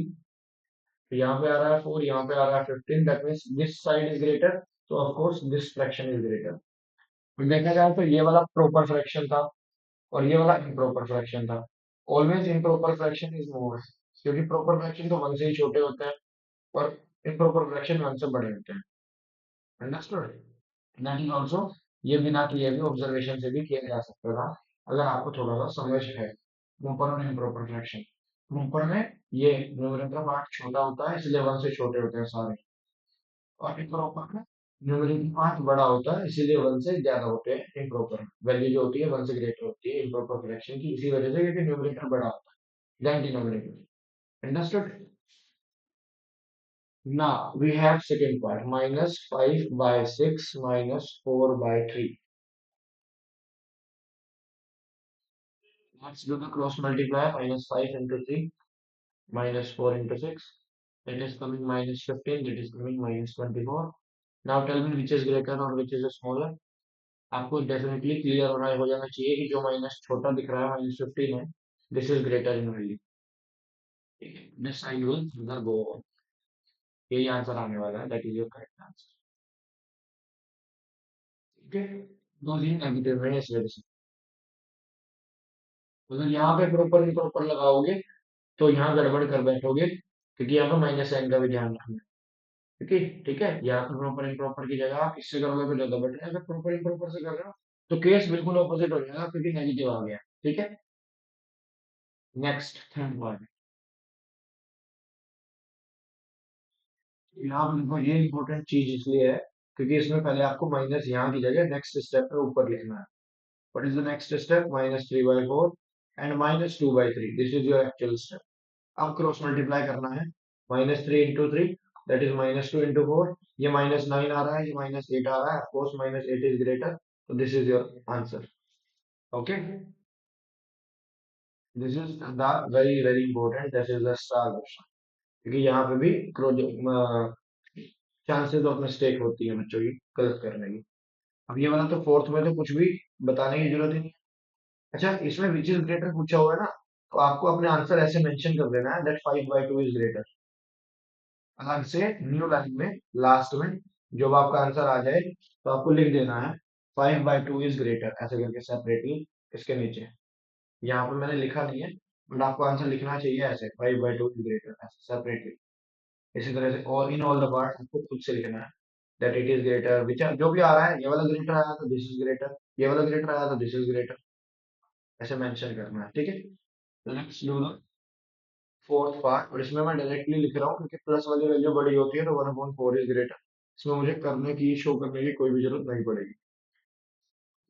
तो यहाँ पे आ रहा है 4, यहाँ पे आ रहा है 15, that means this side is greater, तो of course this fraction is greater. तो देखा जाए तो ये वाला प्रॉपर फ्रैक्शन था, और ये वाला इम्प्रॉपर फ्रैक्शन था। Always improper fraction is more, क्योंकि प्रॉपर फ्रैक्शन तो 1 से ही छोटे होते हैं, और इम्प्रॉपर फ्रैक्शन 1 से बड़े होते हैं। अंडरस्टूड? दैट इज ऑल्सो, ये बिना किए भी ऑब्जर्वेशन से भी किया जा सकता था, अगर आपको थोड़ा सा समझ है। प्रॉपर और इम्प्रॉपर फ्रैक्शन, प्रॉपर में ये न्यूमरेटर पार्ट छोटा होता है, इसलिए 1 से छोटे होते हैं सारे, और इम्प्रॉपर में न्यूमरेटर पार्ट बड़ा होता है, इसीलिए 1 से ज्यादा होते हैं। इम्प्रॉपर वैल्यू जो होती है 1 से ग्रेटर होती है इम्प्रॉपर फ्रैक्शन की, इसी वजह से, क्योंकि न्यूमरेटर बड़ा होता है than denominator. Understood? Now we have second part, -5/6 -4/3. Let's do the cross multiply. -5 into 3 -4 into 6. That is coming -15. That is coming -24. Now tell me which is greater or which is smaller. आपको definitely clear हो जाना चाहिए कि जो minus छोटा दिख रहा है -15 है, this is greater in value. ठीक है, this sign will further go on. यही आंसर आने वाला है, that is your correct answer. ठीक है, दो दिन नेगेटिव है इस वजह से। अगर यहाँ पे प्रॉपर इम्प्रॉपर लगाओगे तो यहाँ गड़बड़ कर बैठोगे, क्योंकि यहाँ पे माइनस साइन का भी ध्यान रखना है। ठीक है, ठीक है, यहाँ पे प्रॉपर इम्प्रॉपर की जगह आप इससे करोगे तो ज्यादा बेटर है, अगर प्रॉपर इम्प्रॉपर से कर रहे हो तो केस बिल्कुल ऑपोजिट हो जाएगा, क्योंकि नेगेटिव आ गया। ठीक है, नेक्स्ट थर्ड पॉइंट। यहाँ पे देखो, ये इंपॉर्टेंट चीज इसलिए है क्योंकि इसमें पहले आपको माइनस यहाँ की जगह नेक्स्ट स्टेप पे ऊपर लिखना है। What is the next step? -3/4 and -2/3, this is your actual step. अब क्रॉस मल्टीप्लाई करना है, -3 इंटू 3, दैट इज -2 इंटू 4, ये -9 आ रहा है, ये -8 आ रहा है, ऑफकोर्स -8 इज ग्रेटर, तो this is your answer. Okay, this is the very very important, this is the star question, क्योंकि यहाँ पे भी चांसेस ऑफ मिस्टेक होती है बच्चों की गलत करने की। अब ये वाला तो फोर्थ में तो कुछ भी बताने की जरूरत ही नहीं। अच्छा, इसमें विच इज ग्रेटर पूछा हुआ है ना, तो आपको अपने आंसर ऐसे मेंशन कर देना है दैट 5/2 इज ग्रेटर, अलग से न्यू लाइन में लास्ट में जब आपका आंसर आ जाए तो आपको लिख देना है 5/2 इज ग्रेटर, ऐसे करके सेपरेटली इसके नीचे। यहाँ पे मैंने लिखा नहीं है, बट आपको आंसर लिखना चाहिए ऐसे, 5/2 इज ग्रेटर, ऐसे सेपरेटली। इसी तरह से और इन ऑल द पार्ट आपको खुद से लिखना है दैट इट इज ग्रेटर, विच जो भी आ रहा है, ये वाला ग्रेटर आया तो दिस इज ग्रेटर, ये वाला ग्रेटर आया तो दिस इज ग्रेटर, ऐसे मेंशन करना है। ठीक है, let's do the fourth part, और इसमें मैं डायरेक्टली लिख रहा हूँ क्योंकि प्लस वाली वैल्यू बड़ी होती है तो 1/4 इज ग्रेटर। इसमें मुझे करने की शो करने की कोई भी जरूरत नहीं पड़ेगी।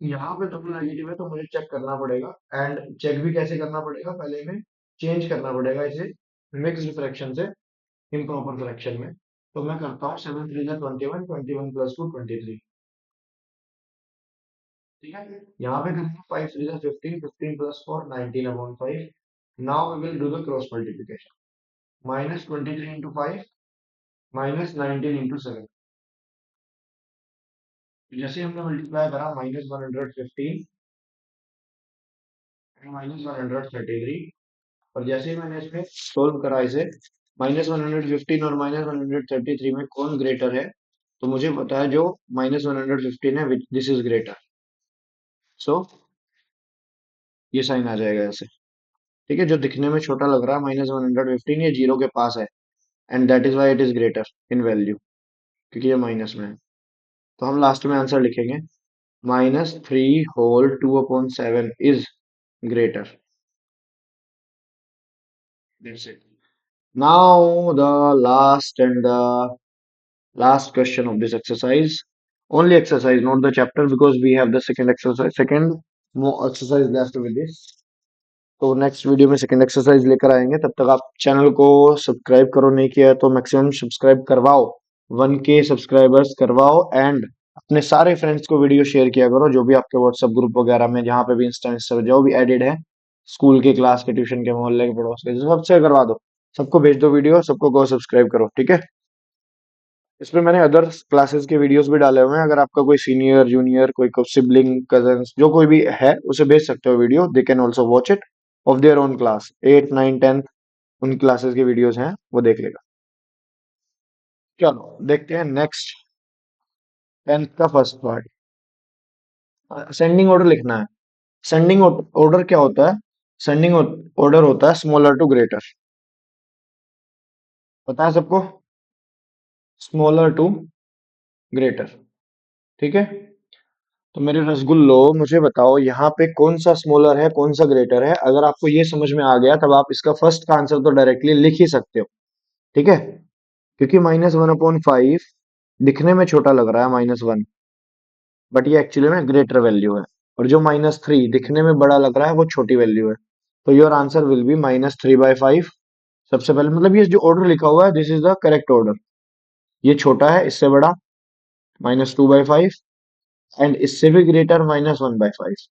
यहाँ पे डबल नेगेटिव है तो मुझे चेक करना पड़ेगा, एंड चेक भी कैसे करना पड़ेगा, पहले में चेंज करना पड़ेगा इसे मिक्स्ड फ्रैक्शन से इम्प्रॉपर फ्रैक्शन में। तो मैं करता हूँ 7 3 जा 21, 21 + 2 23। ठीक है, यहाँ पे करेंगे 5 3 जा 15, 15 + 4 19/5। Now we will do the cross multiplication. -23 × 5 -19 × 7। जैसे हमने मल्टीप्लाई करा -115 -133, और जैसे ही मैंने इसमें सोल्व करा इसे, -115 और -133 में कौन ग्रेटर है, तो मुझे पता है जो -115 है, दिस इज ग्रेटर। सो ये साइन आ जाएगा ऐसे। ठीक है, जो दिखने में छोटा लग रहा है -115, ये जीरो के पास है, and that is why it is greater in value, क्योंकि ये माइनस में है। तो हम लास्ट में आंसर लिखेंगे -3 whole 2/7 is greater. That's it. Now the last question of this exercise. Only exercise, not the chapter, because we have the second exercise, second more exercise left with this. तो next video में second exercise लेकर आएंगे। तब तक आप channel को subscribe करो, नहीं किया है तो मैक्सिमम सब्सक्राइब करवाओ, 1K सब्सक्राइबर्स करवाओ, एंड अपने सारे फ्रेंड्स को वीडियो शेयर किया करो, जो भी आपके व्हाट्सएप ग्रुप वगैरह में, जहाँ पे भी इंस्टा जो भी एडेड है, स्कूल के, क्लास के, ट्यूशन के, मोहल्ले के, पड़ोस के, सबसे करवा दो। सबको भेज दो वीडियो, सबको गो सब्सक्राइब करो। ठीक है, इसमें मैंने अदर क्लासेस के वीडियोस भी डाले हुए हैं, अगर आपका कोई सीनियर, जूनियर, कोई सिबलिंग, कजन्स, जो कोई भी है, उसे भेज सकते हो video. They can also watch it of their own class, 8 9 10, उन क्लासेस के वीडियोस हैं, वो देख लेगा। चलो देखते हैं नेक्स्ट, 10th का फर्स्ट पार्ट। सेंडिंग ऑर्डर लिखना है। सेंडिंग ऑर्डर क्या होता है? सेंडिंग ऑर्डर होता है स्मॉलर टू ग्रेटर। पता है सबको? Smaller to greater. ठीक है, तो मेरे रसगुल्लो, मुझे बताओ यहाँ पे कौन सा स्मॉलर है, कौन सा ग्रेटर है। अगर आपको ये समझ में आ गया, तब आप इसका फर्स्ट का आंसर तो डायरेक्टली लिख ही सकते हो। ठीक है, क्योंकि -1/5 दिखने में छोटा लग रहा है, -1, बट ये एक्चुअली में ग्रेटर वैल्यू है। और जो -3 दिखने में बड़ा लग रहा है, वो छोटी वैल्यू है। तो योर आंसर विल बी -3/5। सबसे पहले मतलब ये जो ऑर्डर लिखा हुआ है, this is the correct order. ये छोटा है, इससे बड़ा -2/5, एंड इससे भी ग्रेटर -1/5।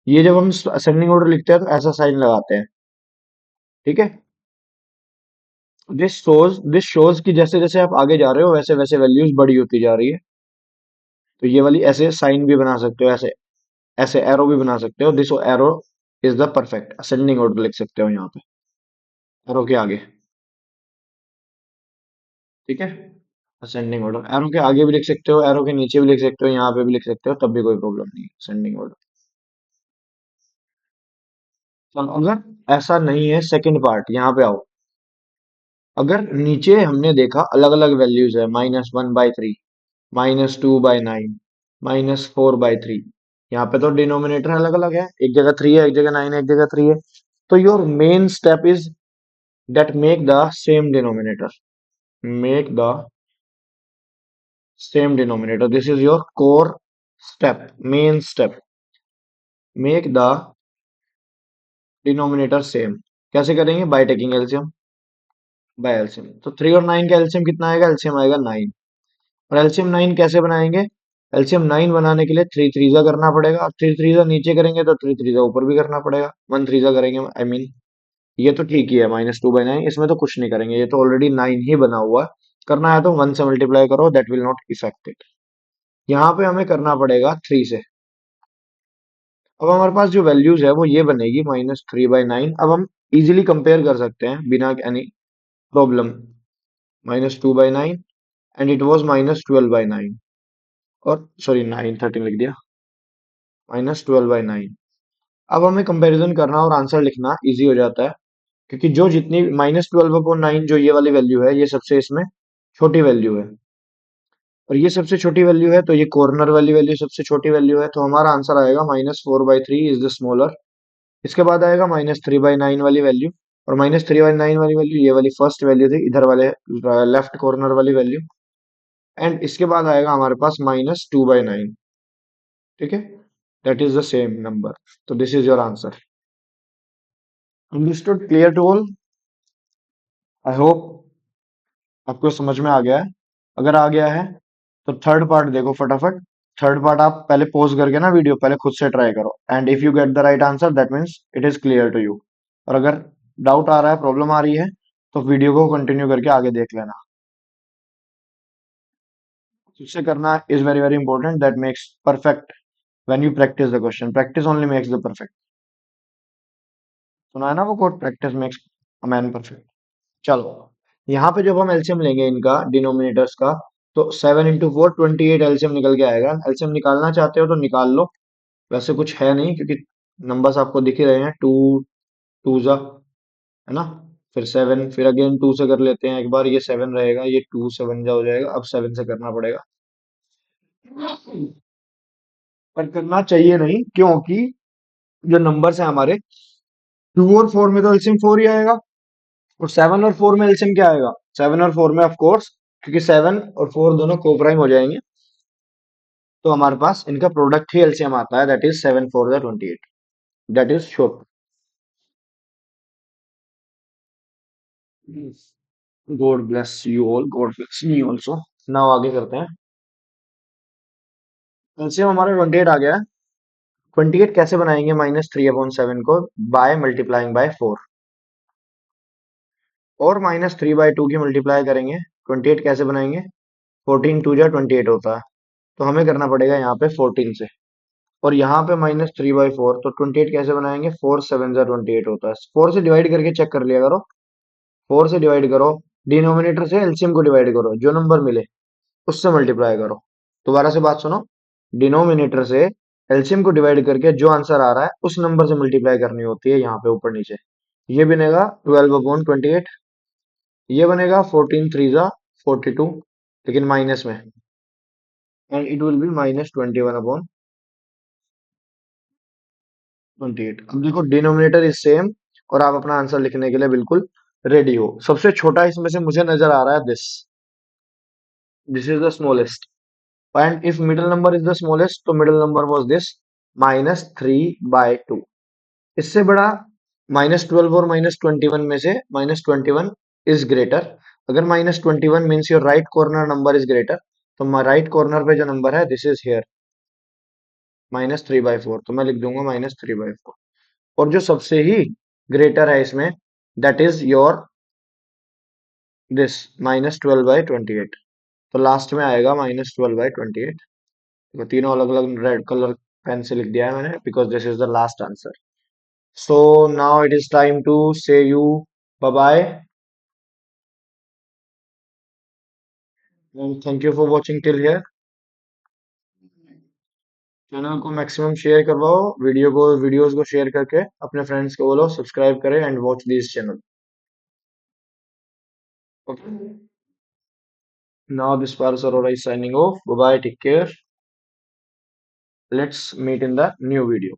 ये जब हम असेंडिंग ऑर्डर लिखते हैं तो ऐसा साइन लगाते हैं। ठीक है, दिस शोज कि जैसे जैसे आप आगे जा रहे हो, वैसे वैसे वैल्यूज बड़ी होती जा रही है। तो ये वाली ऐसे साइन भी बना सकते हो, ऐसे ऐसे एरो भी बना सकते हो। This arrow is the perfect ascending order, लिख सकते हो यहाँ पे एरो के आगे। ठीक है, असेंडिंग ऑर्डर एरो के आगे भी लिख सकते हो, एरो के नीचे भी लिख सकते हो, यहाँ पे भी लिख सकते हो, तब भी कोई प्रॉब्लम नहीं है, असेंडिंग ऑर्डर। चलो, अगर ऐसा नहीं है, सेकंड पार्ट यहाँ पे आओ। अगर नीचे हमने देखा अलग अलग वैल्यूज है, -1/3, -2/9, -4/3, यहाँ पे तो डिनोमिनेटर अलग अलग है, एक जगह 3 है, एक जगह 9 है, एक जगह 3 है। तो your main step is that make the same denominator, make the same denominator, this is your core step, main step, make the denominator same. कैसे करेंगे? By taking LCM, bye LCM. तो 3 और 9 का एलसीएम कितना आएगा? एलसीएम आएगा 9। और LCM 9 कैसे बनाएंगे? एलसीएम 9 बनाने के लिए 3 3 करना पड़ेगा, और 3 3 नीचे करेंगे तो 3 3 ऊपर भी करना पड़ेगा, 1 3 करेंगे, आई मीन ये तो ठीक ही है, -2/9, इसमें तो कुछ नहीं करेंगे, ये तो ऑलरेडी 9 ही बना हुआ है। करना है तो 1 से मल्टीप्लाई करो, that will not effect it. यहाँ पे हमें करना पड़ेगा 3 से। अब हमारे पास जो वैल्यूज है वो ये बनेगी, -3/9। अब हम इजीली कंपेयर कर सकते हैं बिना any problem, -2/9, and it was -12/9, और सॉरी 9 13 लिख दिया, -12/9। अब हमें कंपैरिजन करना और आंसर लिखना इजी हो जाता है, क्योंकि जो जितनी -12/9 जो ये वाली वैल्यू है, ये सबसे इसमें छोटी वैल्यू है, और ये सबसे छोटी वैल्यू है, तो ये कॉर्नर वाली वैल्यू सबसे छोटी वैल्यू है। तो हमारा आंसर आएगा -4/3 इज द स्मॉलर। इसके बाद आएगा -3/9 वाली वैल्यू, और -3/9 वाली वैल्यू ये वाली फर्स्ट वैल्यू थी इधर वाले लेफ्ट कॉर्नर वाली वैल्यू। एंड इसके बाद आएगा हमारे पास -2/9। ठीक है, that is the same number. तो this is your answer. Understood? Clear to all? I hope आपको समझ में आ गया है। अगर आ गया है तो थर्ड पार्ट देखो फटाफट। थर्ड पार्ट आप पहले पॉज करके ना वीडियो पहले खुद से ट्राई करो, and if you get the right answer that means it is clear to you. और अगर डाउट आ रहा है, प्रॉब्लम आ रही है, तो वीडियो को कंटिन्यू करके आगे देख लेना। इससे करना is very very important, that makes perfect when you practice the question. Practice only makes the perfect. सुना है ना वो quote, practice makes a man perfect. चलो, यहाँ पे जब हम एलसीएम लेंगे इनका डिनोमिनेटर्स का, तो 7 × 4 28 एलसीएम निकल के आएगा। एलसीएम निकालना चाहते हो तो निकाल लो, वैसे कुछ है नहीं क्योंकि नंबर्स आपको दिख ही रहे हैं। टू टू जा, है ना, फिर 7, फिर अगेन 2 से कर लेते हैं एक बार, ये 7 रहेगा, ये 2 7 जा हो जाएगा, अब 7 से करना पड़ेगा। पर करना चाहिए नहीं, क्योंकि जो नंबर्स हैं हमारे 2 और 4 में तो एलसीएम 4 ही आएगा, और 7 और 4 में एलसीएम क्या आएगा? 7 और 4 में ऑफ कोर्स, क्योंकि 7 और 4 दोनों कोप्राइम हो जाएंगे, तो हमारे पास इनका प्रोडक्ट ही एलसीएम आता है, that is 7 4 28। That is sure. God bless you all, God bless me also. Now आगे करते हैं। एलसीएम हमारा 28 आ गया है। 28 कैसे बनाएंगे -3/7 को? बाय मल्टीप्लाइंग बाय 4, और -3/2 की मल्टीप्लाई करेंगे। 28 कैसे बनाएंगे? 14 2 जा 28 होता है, तो हमें करना पड़ेगा यहाँ पे 14 से। और यहाँ पे -3/4, तो 28 कैसे बनाएंगे? 4 7 जा 28 होता है। 4 से डिवाइड करके चेक कर लिया करो। 4 से डिवाइड करो, डिनोमिनेटर से एलसीएम को डिवाइड करो, जो नंबर मिले उससे मल्टीप्लाई करो। दोबारा से बात सुनो, डिनोमिनेटर से एलसीएम को डिवाइड करके जो आंसर आ रहा है उस नंबर से मल्टीप्लाई करनी होती है, यहाँ पे ऊपर नीचे। ये बनेगा 12/28, ये बनेगा 14 3 जा 42, लेकिन माइनस में, एंड इट विल बी -21/28। अब देखो डिनोमिनेटर इज सेम, और आप अपना आंसर लिखने के लिए बिल्कुल रेडी हो। सबसे छोटा इसमें से मुझे नजर आ रहा है this, this is the smallest. And if middle number is the smallest, तो मिडिल नंबर वाज दिस -3/2। इससे बड़ा -12 और -21 में से -21 इज ग्रेटर। अगर -21 means your right corner number is greater, तो राइट कॉर्नर पे जो नंबर है दिस इज हेयर -3/4, तो मैं लिख दूंगा -3/4। और जो सबसे ही ग्रेटर है इसमें, दैट इज योर दिस -12/28। तो लास्ट में आएगा -12/28। तो तीनों अलग अलग रेड कलर पेन से लिख दिया है मैंने, because this is the last answer. So now it is time to say you bye bye, and thank you for watching till here. Channel को मैक्सिमम शेयर करवाओ, वीडियोस को शेयर करके अपने फ्रेंड्स को बोलो सब्सक्राइब करें and watch this channel. Okay, now this Paras Arora is signing off. Bye bye, take care, let's meet in the new video.